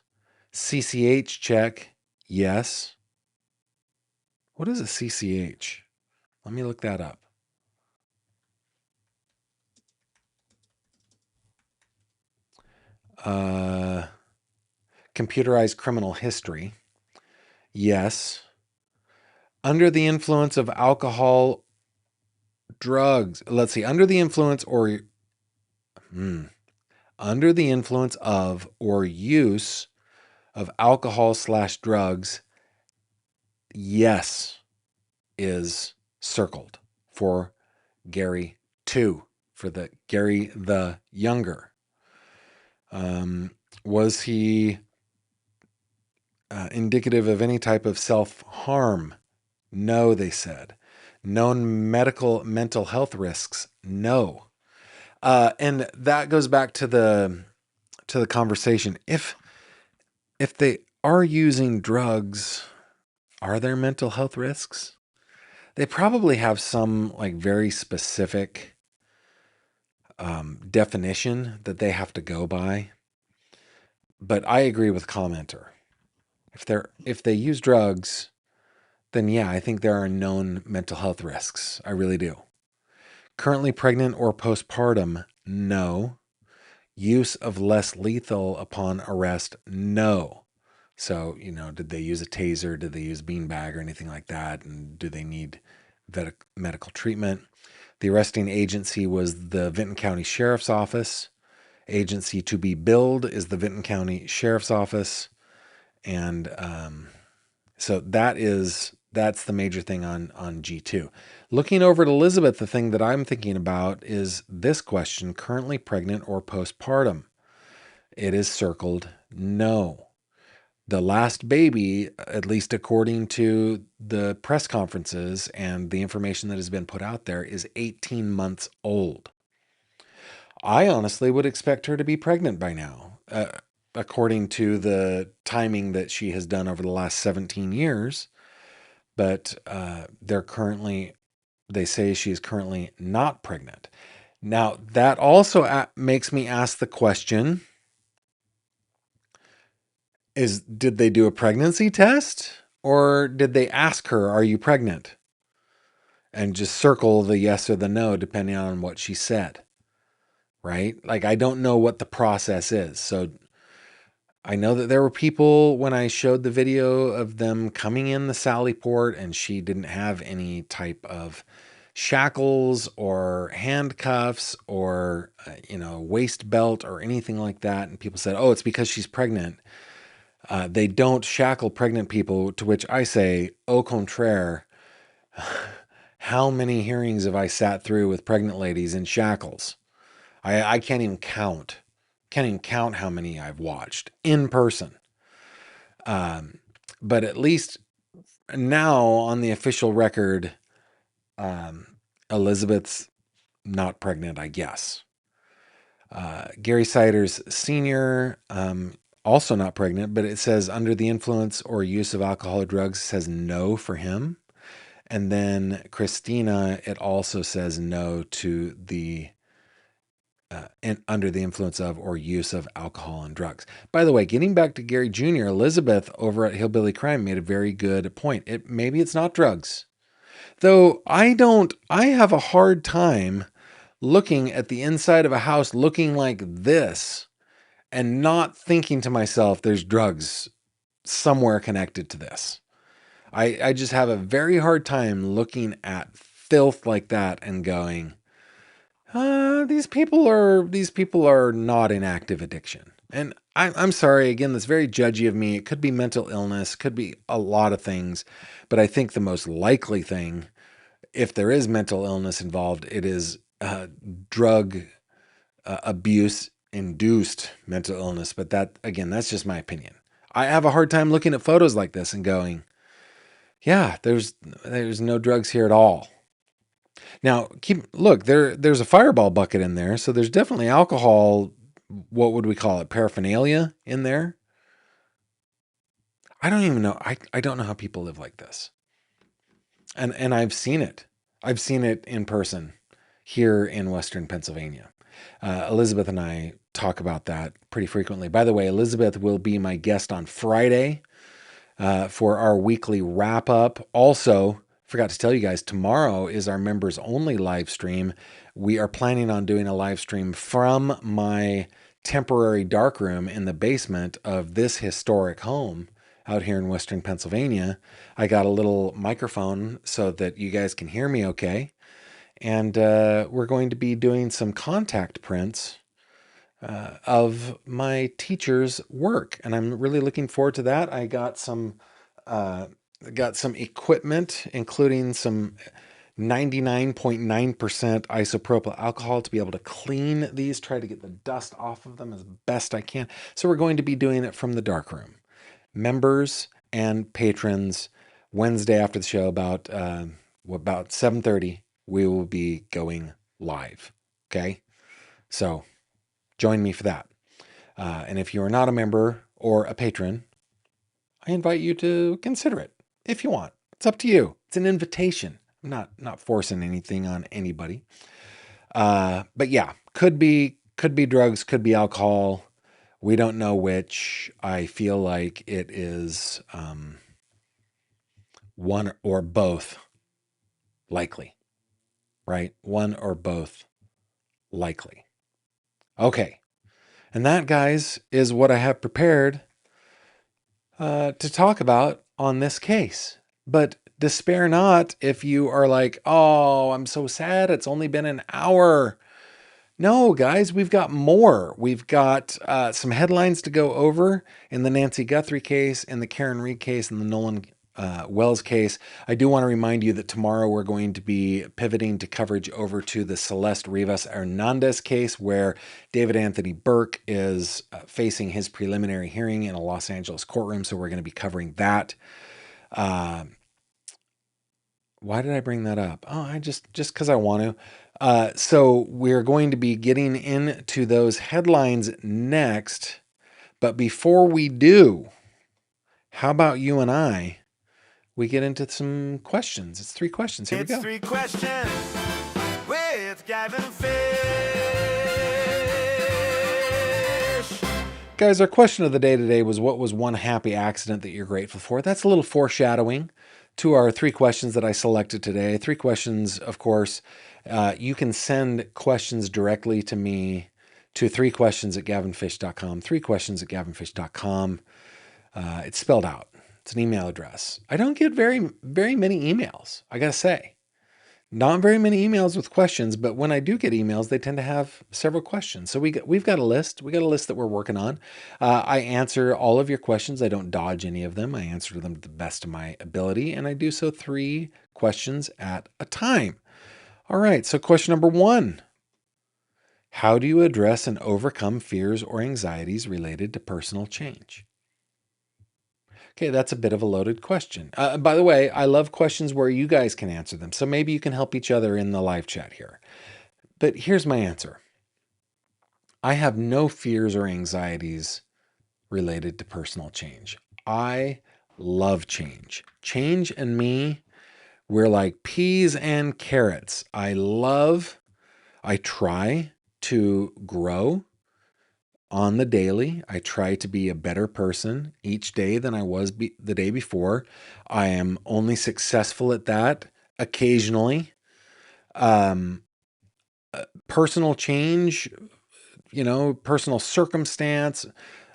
CCH check, yes. What is a CCH? Let me look that up. Computerized criminal history, yes. Under the influence of alcohol, drugs. Let's see. Under the influence under the influence of or use of alcohol/drugs, yes, is circled for Gary 2, for the Gary the Younger. Was he indicative of any type of self-harm? No, they said. Known mental health risks? No. And that goes back to the conversation. If they are using drugs, are there mental health risks? They probably have some like very specific definition that they have to go by. But I agree with commenter. If they use drugs, then yeah, I think there are known mental health risks. I really do. Currently pregnant or postpartum? No. Use of less lethal upon arrest? No. So, did they use a taser? Did they use a beanbag or anything like that? And do they need medical treatment? The arresting agency was the Vinton County Sheriff's Office. Agency to be billed is the Vinton County Sheriff's Office. And so that's the major thing on G2. Looking over at Elizabeth, the thing that I'm thinking about is this question: currently pregnant or postpartum? It is circled no. The last baby, at least according to the press conferences and the information that has been put out there, is 18 months old. I honestly would expect her to be pregnant by now, according to the timing that she has done over the last 17 years. But they say she is currently not pregnant. Now, that also makes me ask the question, did they do a pregnancy test? Or did they ask her, "Are you pregnant?" And just circle the yes or the no depending on what she said, right? Like, I don't know what the process is. So I know that there were people when I showed the video of them coming in the Sally port and she didn't have any type of shackles or handcuffs or, waist belt or anything like that. And people said, oh, it's because she's pregnant. They don't shackle pregnant people, to which I say, au contraire. How many hearings have I sat through with pregnant ladies in shackles? I can't even count. Can't even count how many I've watched in person. But at least now on the official record, Elizabeth's not pregnant, I guess. Gary Siders Sr., also not pregnant, but it says under the influence or use of alcohol or drugs, says no for him. And then Christina, it also says no to the under the influence of or use of alcohol and drugs. By the way, getting back to Gary Jr., Elizabeth over at Hillbilly Crime made a very good point. Maybe it's not drugs. Though I have a hard time looking at the inside of a house looking like this and not thinking to myself, there's drugs somewhere connected to this. I just have a very hard time looking at filth like that and going, these people are not in active addiction. And I'm sorry, again, that's very judgy of me. It could be mental illness, could be a lot of things, but I think the most likely thing, if there is mental illness involved, it is drug abuse induced mental illness. But that, again, that's just my opinion. I have a hard time looking at photos like this and going, yeah, there's no drugs here at all. Now, look, there's a Fireball bucket in there, so there's definitely alcohol, what would we call it, paraphernalia in there. I don't even know. I don't know how people live like this. And I've seen it. I've seen it in person here in Western Pennsylvania. Elizabeth and I talk about that pretty frequently. By the way, Elizabeth will be my guest on Friday for our weekly wrap up. Also, forgot to tell you guys, tomorrow is our members only live stream. We are planning on doing a live stream from my temporary darkroom in the basement of this historic home out here in Western Pennsylvania. I got a little microphone so that you guys can hear me okay. And we're going to be doing some contact prints of my teacher's work, and I'm really looking forward to that. I got some equipment, including some 99.9% isopropyl alcohol to be able to clean these, try to get the dust off of them as best I can. So we're going to be doing it from the darkroom. Members and patrons, Wednesday after the show about 7:30, we will be going live. Okay, so join me for that. And if you are not a member or a patron, I invite you to consider it if you want. It's up to you. It's an invitation. I'm not forcing anything on anybody. But yeah, could be drugs, could be alcohol. We don't know which. I feel like it is one or both likely, right? One or both likely. Okay. And that, guys, is what I have prepared to talk about on this case. But despair not if you are like, oh, I'm so sad. It's only been an hour. No, guys, we've got more. We've got some headlines to go over in the Nancy Guthrie case, in the Karen Reed case, and the Nolan Wells case. I do want to remind you that tomorrow we're going to be pivoting to coverage over to the Celeste Rivas Hernandez case, where David Anthony Burke is facing his preliminary hearing in a Los Angeles courtroom. So we're going to be covering that. Why did I bring that up? Oh, I just because I want to. So we're going to be getting into those headlines next. But before we do, how about you and we get into some questions? It's 3 questions. Here we go. It's 3 questions with Gavin Fish. Guys, our question of the day today was, what was one happy accident that you're grateful for? That's a little foreshadowing to our three questions that I selected today. Three questions, of course. You can send questions directly to me to 3questions@gavinfish.com. 3questions@gavinfish.com. It's spelled out. It's an email address. I don't get very many emails, I gotta say. Not very many emails with questions, but when I do get emails, they tend to have several questions. So we've got a list. We got a list that we're working on. I answer all of your questions. I don't dodge any of them. I answer them to the best of my ability, and I do so 3 questions at a time. All right. So question number 1: how do you address and overcome fears or anxieties related to personal change? Okay, that's a bit of a loaded question. By the way, I love questions where you guys can answer them. So maybe you can help each other in the live chat here. But here's my answer: I have no fears or anxieties related to personal change. I love change. Change and me, we're like peas and carrots. I try to grow on the daily. I try to be a better person each day than I was the day before. I am only successful at that occasionally. Um, Personal change, personal circumstance.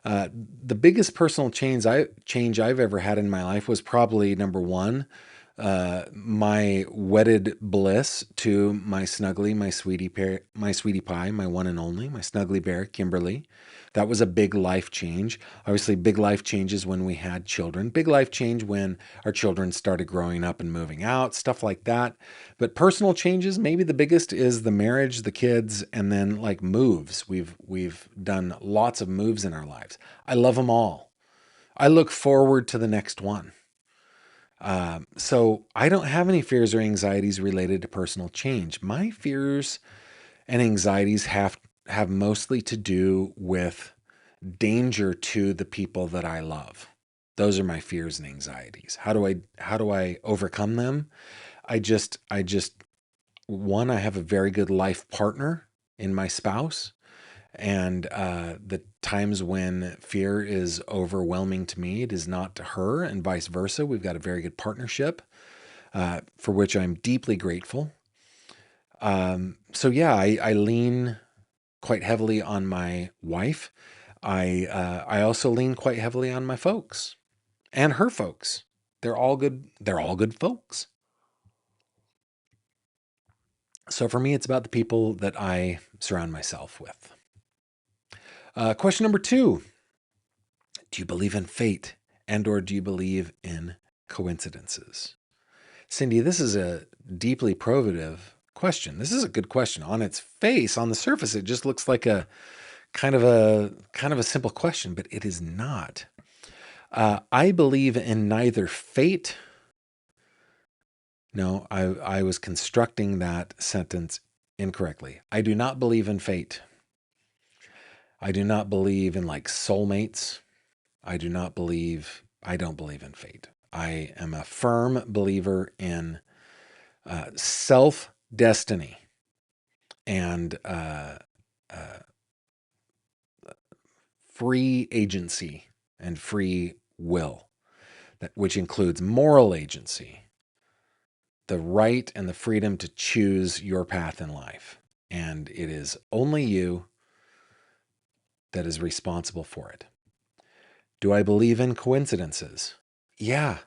The biggest personal change I've ever had in my life was probably number one, my wedded bliss to my snuggly, my sweetie pie, my one and only, my snuggly bear, Kimberly. That was a big life change. Obviously, big life changes when we had children. Big life change when our children started growing up and moving out, stuff like that. But personal changes, maybe the biggest is the marriage, the kids, and then like moves. We've done lots of moves in our lives. I love them all. I look forward to the next one. So I don't have any fears or anxieties related to personal change. My fears and anxieties have mostly to do with danger to the people that I love. Those are my fears and anxieties. How do I overcome them? I just one, I have a very good life partner in my spouse. And the times when fear is overwhelming to me, it is not to her, and vice versa. We've got a very good partnership, for which I'm deeply grateful. So yeah, I lean quite heavily on my wife. I also lean quite heavily on my folks and her folks. They're all good. They're all good folks. So for me, it's about the people that I surround myself with. Question number 2: do you believe in fate, and or do you believe in coincidences? Cindy, this is a deeply probative question. This is a good question. On its face, on the surface, it just looks like a kind of a simple question, but it is not. I believe in neither fate. No, I was constructing that sentence incorrectly. I do not believe in fate. I do not believe in like soulmates. I don't believe in fate. I am a firm believer in self destiny and free agency and free will, which includes moral agency, the right and the freedom to choose your path in life. And it is only you that is responsible for it. Do I believe in coincidences? Yeah.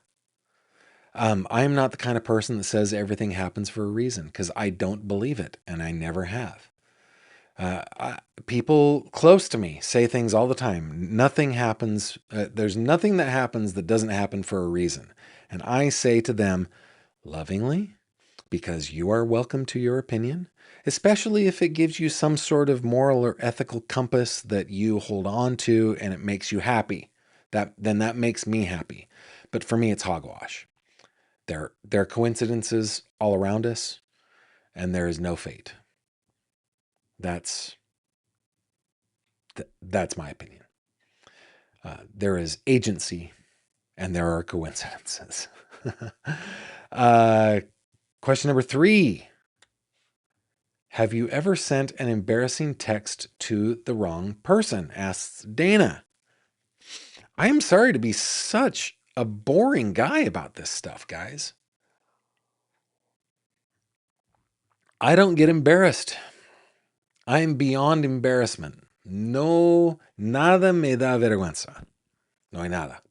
I am not the kind of person that says everything happens for a reason, because I don't believe it, and I never have. People close to me say things all the time. Nothing happens. There's nothing that happens that doesn't happen for a reason. And I say to them lovingly, because you are welcome to your opinion, especially if it gives you some sort of moral or ethical compass that you hold on to and it makes you happy. Then that makes me happy. But for me, it's hogwash. There are coincidences all around us, and there is no fate. That's my opinion. There is agency, and there are coincidences. Question number 3: have you ever sent an embarrassing text to the wrong person? Asks Dana. I am sorry to be such a boring guy about this stuff, guys. I don't get embarrassed. I am beyond embarrassment. No, nada me da vergüenza. No hay nada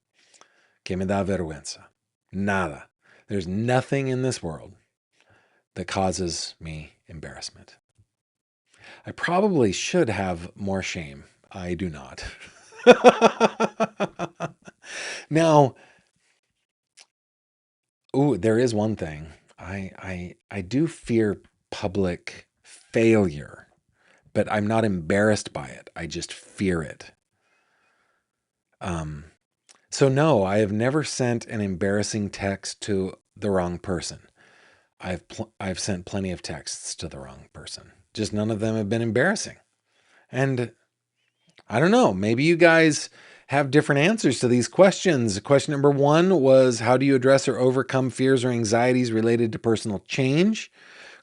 que me da vergüenza. Nada. There's nothing in this world that causes me embarrassment. I probably should have more shame. I do not. Now, there is one thing. I do fear public failure, but I'm not embarrassed by it. I just fear it. So no, I have never sent an embarrassing text to the wrong person. I've sent plenty of texts to the wrong person. Just none of them have been embarrassing. And I don't know, maybe you guys have different answers to these questions. Question number 1 was, how do you address or overcome fears or anxieties related to personal change?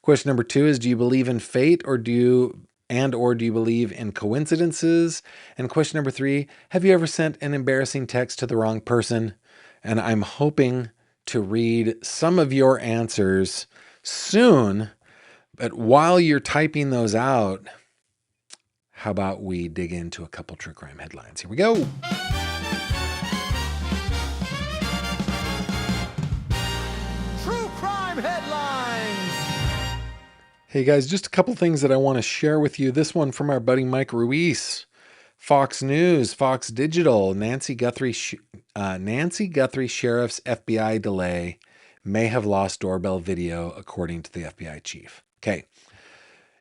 Question number 2 is, do you believe in fate or do you believe in coincidences? And question number 3, have you ever sent an embarrassing text to the wrong person? And I'm hoping to read some of your answers soon, but while you're typing those out, how about we dig into a couple true crime headlines? Here we go. True crime headlines. Hey guys, just a couple things that I want to share with you. This one from our buddy Mike Ruiz. Fox News, Fox Digital, Nancy Guthrie sheriff's FBI delay may have lost doorbell video, according to the FBI chief. Okay.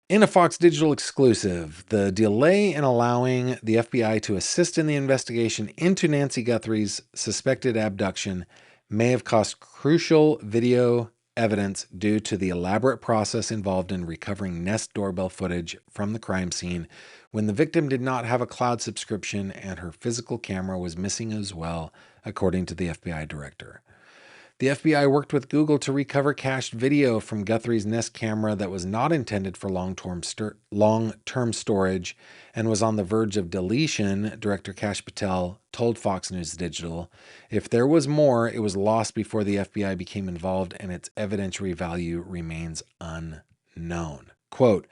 In a Fox Digital exclusive, the delay in allowing the FBI to assist in the investigation into Nancy Guthrie's suspected abduction may have cost crucial video evidence due to the elaborate process involved in recovering Nest doorbell footage from the crime scene when the victim did not have a cloud subscription and her physical camera was missing as well, according to the FBI director. The FBI worked with Google to recover cached video from Guthrie's Nest camera that was not intended for long-term storage and was on the verge of deletion, Director Kash Patel told Fox News Digital. If there was more, it was lost before the FBI became involved, and its evidentiary value remains unknown. Quote,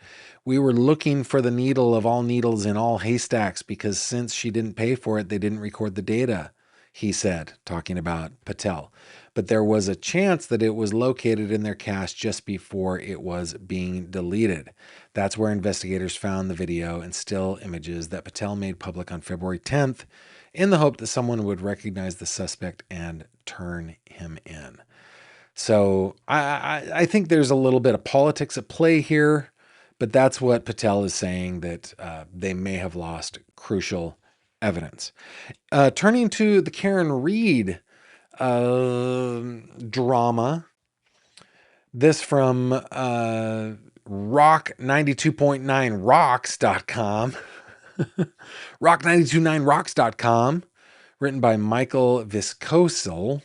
we were looking for the needle of all needles in all haystacks because since she didn't pay for it, they didn't record the data, he said, talking about Patel. But there was a chance that it was located in their cache just before it was being deleted. That's where investigators found the video and still images that Patel made public on February 10th in the hope that someone would recognize the suspect and turn him in. So I think there's a little bit of politics at play here, but that's what Patel is saying, that they may have lost crucial evidence. Turning to the Karen Reed drama. This from rock92.9rocks.com. rock929rocks.com. Written by Michael Viscosel.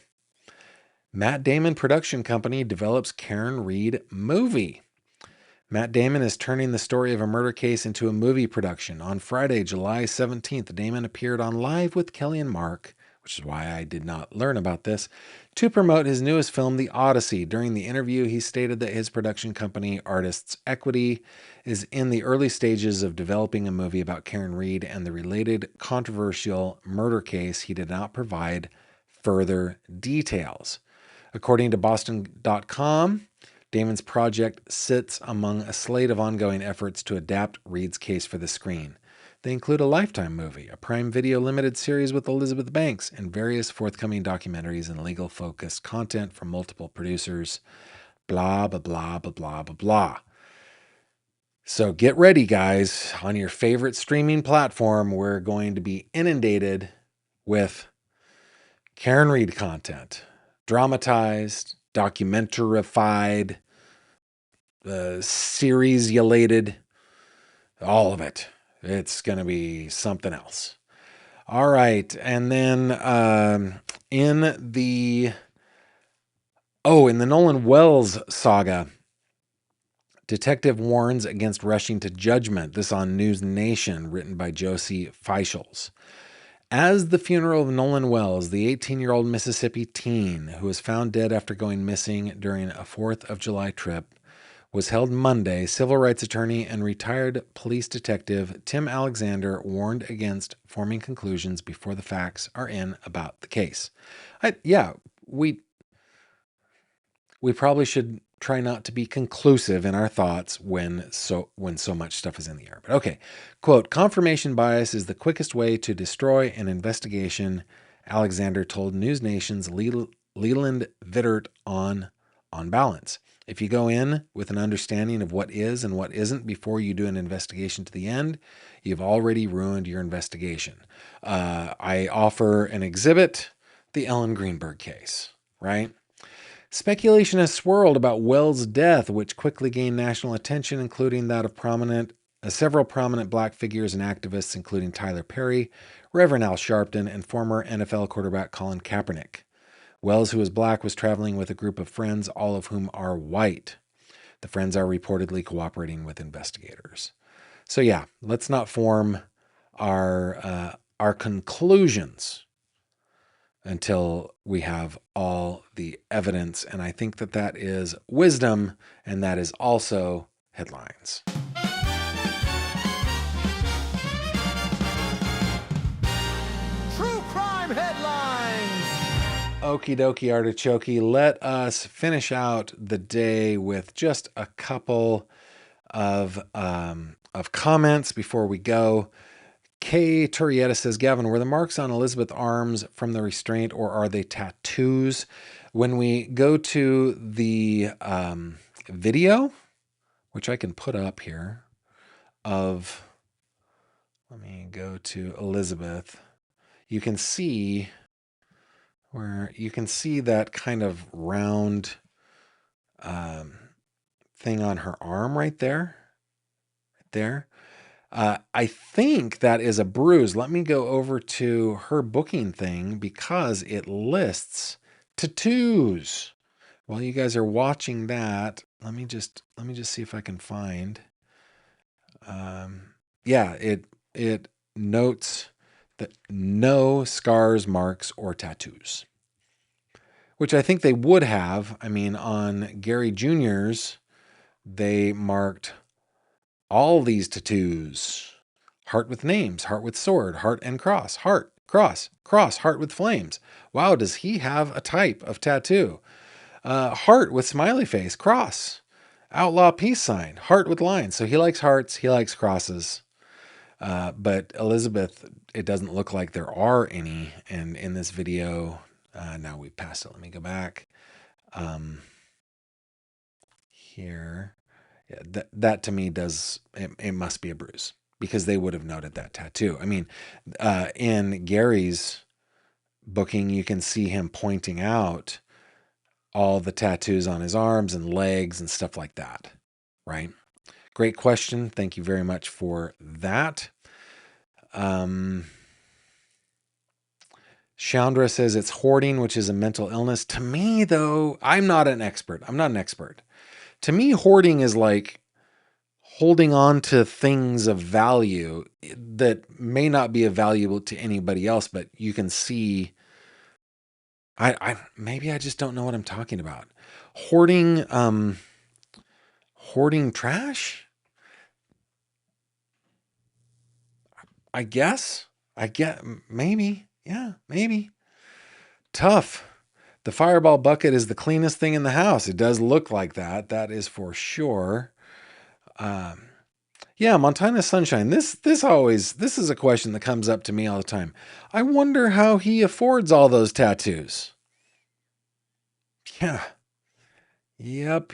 Matt Damon Production Company develops Karen Reed movie. Matt Damon is turning the story of a murder case into a movie production. On Friday, July 17th, Damon appeared on Live with Kelly and Mark, which is why I did not learn about this, to promote his newest film, The Odyssey. During the interview, he stated that his production company, Artists Equity, is in the early stages of developing a movie about Karen Reed and the related controversial murder case. He did not provide further details. According to Boston.com, Damon's project sits among a slate of ongoing efforts to adapt Reed's case for the screen. They include a Lifetime movie, a Prime Video limited series with Elizabeth Banks, and various forthcoming documentaries and legal-focused content from multiple producers. Blah, blah, blah, blah, blah, blah, blah. So get ready, guys. On your favorite streaming platform, we're going to be inundated with Karen Reed content. Dramatized, documentarified, series-related, all of it. It's going to be something else. All right. And then in the Nolan Wells saga, detective warns against rushing to judgment. This on News Nation, written by Josie Feischels. As the funeral of Nolan Wells, the 18-year-old Mississippi teen who was found dead after going missing during a 4th of July trip, was held Monday, civil rights attorney and retired police detective Tim Alexander warned against forming conclusions before the facts are in about the case. Yeah, we probably should try not to be conclusive in our thoughts when so much stuff is in the air. But okay, quote, confirmation bias is the quickest way to destroy an investigation, Alexander told News Nation's Leland Vittert on Balance. If you go in with an understanding of what is and what isn't before you do an investigation to the end, you've already ruined your investigation. I offer an exhibit, the Ellen Greenberg case, right? Speculation has swirled about Wells' death, which quickly gained national attention, including that of several prominent black figures and activists, including Tyler Perry, Reverend Al Sharpton, and former NFL quarterback Colin Kaepernick. Wells, who is black, was traveling with a group of friends, all of whom are white. The friends are reportedly cooperating with investigators. So yeah, let's not form our conclusions until we have all the evidence. And I think that is wisdom, and that is also headlines. True crime headlines. Okie dokie artichoke. Let us finish out the day with just a couple of comments before we go. Kay Turrieta says, Gavin, were the marks on Elizabeth's arms from the restraint, or are they tattoos? When we go to the video, which I can put up here, let me go to Elizabeth. You can see that kind of round thing on her arm right there. I think that is a bruise. Let me go over to her booking thing because it lists tattoos. While you guys are watching that, let me just see if I can find. It notes that no scars, marks, or tattoos, which I think they would have. I mean, on Gary Jr.'s, they marked all these tattoos: heart with names, heart with sword, heart and cross, heart, cross, cross, heart with flames. Wow, does he have a type of tattoo? Heart with smiley face, cross, outlaw peace sign, heart with lines. So he likes hearts, he likes crosses. But Elizabeth, it doesn't look like there are any. And in this video, now we've passed it. Let me go back. Here. Yeah, that to me it must be a bruise, because they would have noted that tattoo. I mean, in Gary's booking, you can see him pointing out all the tattoos on his arms and legs and stuff like that, right? Great question. Thank you very much for that. Chandra says it's hoarding, which is a mental illness. To me, though, I'm not an expert. To me, hoarding is like holding on to things of value that may not be of value to anybody else, but you can see. Maybe I just don't know what I'm talking about. Hoarding trash? I guess. Maybe. Yeah, maybe. Tough. The fireball bucket is the cleanest thing in the house. It does look like that. That is for sure. Yeah, Montana Sunshine. This is a question that comes up to me all the time. I wonder how he affords all those tattoos. Yeah. Yep.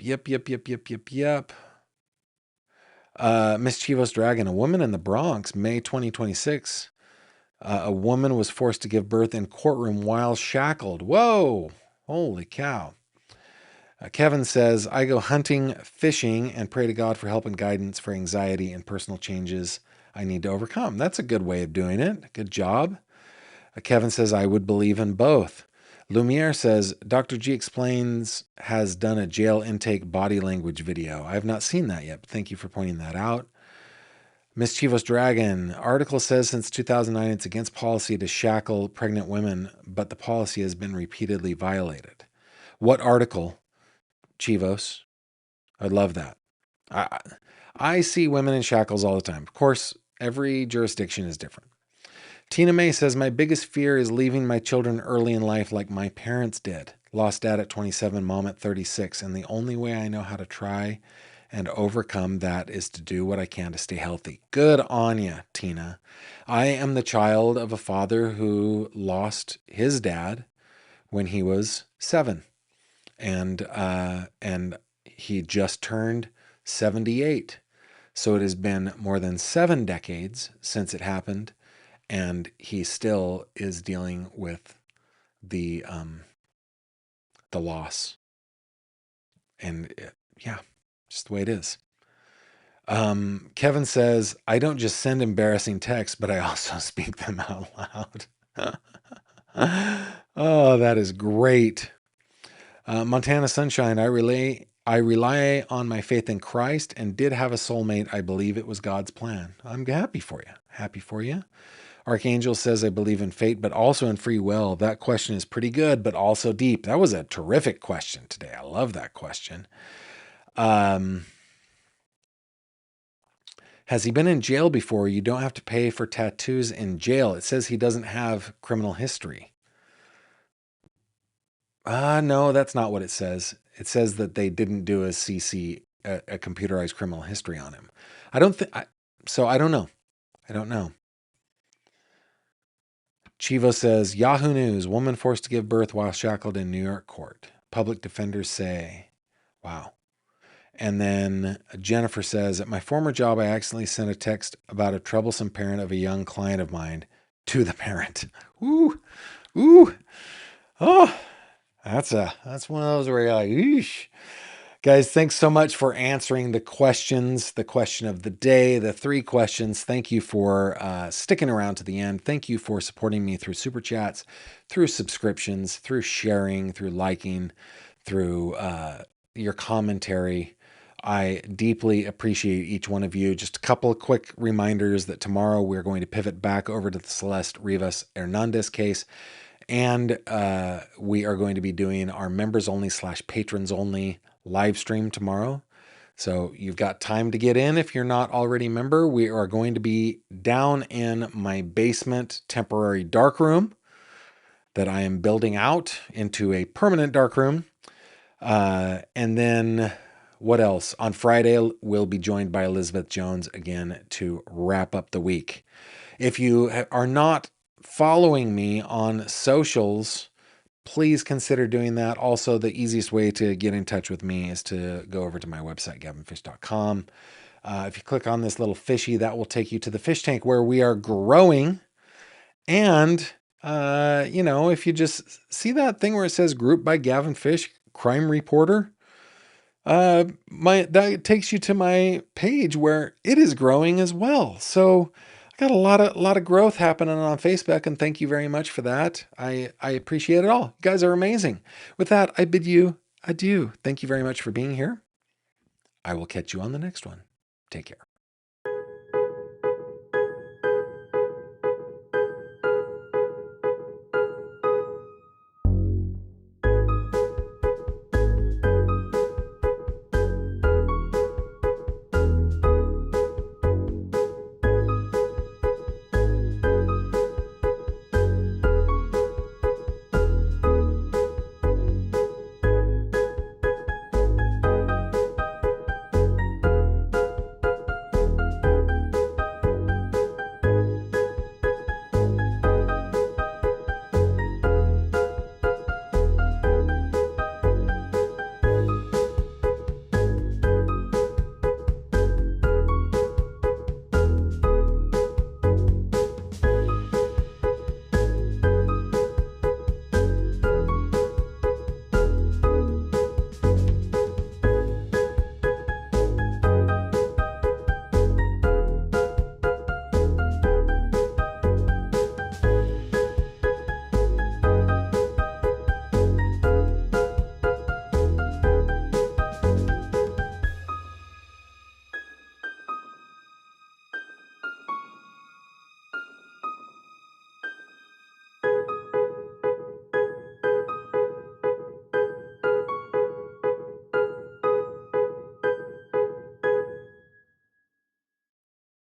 Mischievous Dragon. A woman in the Bronx, May 2026. A woman was forced to give birth in courtroom while shackled. Whoa. Holy cow. Kevin says, I go hunting, fishing, and pray to God for help and guidance for anxiety and personal changes I need to overcome. That's a good way of doing it. Good job. Kevin says, I would believe in both. Lumiere says, Dr. G Explains has done a jail intake body language video. I have not seen that yet, but thank you for pointing that out. Mischievous Dragon article says since 2009 it's against policy to shackle pregnant women, but the policy has been repeatedly violated. What article, Chivos? I'd love that. I, I see women in shackles all the time. Of course, every jurisdiction is different. Tina May says, my biggest fear is leaving my children early in life like my parents did. Lost dad at 27, mom at 36. And the only way I know how to try and overcome that is to do what I can to stay healthy. Good on you, Tina. I am the child of a father who lost his dad when he was 7. And he just turned 78. So it has been more than 7 decades since it happened, and he still is dealing with the loss. And yeah, just the way it is. Kevin says, I don't just send embarrassing texts, but I also speak them out loud. Oh, that is great. Montana Sunshine, I rely on my faith in Christ and did have a soulmate. I believe it was God's plan. I'm happy for you. Happy for you. Archangel says, I believe in fate, but also in free will. That question is pretty good, but also deep. That was a terrific question today. I love that question. Has he been in jail before? You don't have to pay for tattoos in jail. It says he doesn't have criminal history. No, that's not what it says. It says that they didn't do a CC, a computerized criminal history on him. I don't think, so I don't know. I don't know. Chivo says, Yahoo News, woman forced to give birth while shackled in New York court. Public defenders say, wow. And then Jennifer says, at my former job, I accidentally sent a text about a troublesome parent of a young client of mine to the parent. Ooh, ooh, oh, that's one of those where you're like, eesh. Guys, thanks so much for answering the questions, the question of the day, the 3 questions. Thank you for sticking around to the end. Thank you for supporting me through super chats, through subscriptions, through sharing, through liking, through your commentary. I deeply appreciate each one of you. Just a couple of quick reminders that tomorrow we're going to pivot back over to the Celeste Rivas Hernandez case. And we are going to be doing our members only / patrons only live stream tomorrow. So you've got time to get in if you're not already a member. We are going to be down in my basement temporary dark room that I am building out into a permanent dark room. And then what else? On Friday, we'll be joined by Elizabeth Jones again to wrap up the week. If you are not following me on socials, please consider doing that. Also, the easiest way to get in touch with me is to go over to my website, gavinfish.com. If you click on this little fishy, that will take you to the fish tank where we are growing. And, if you just see that thing where it says group by Gavin Fish, crime reporter, that takes you to my page where it is growing as well. So I got a lot of growth happening on Facebook, and thank you very much for that. I appreciate it all. You guys are amazing. With that, I bid you adieu. Thank you very much for being here. I will catch you on the next one. Take care.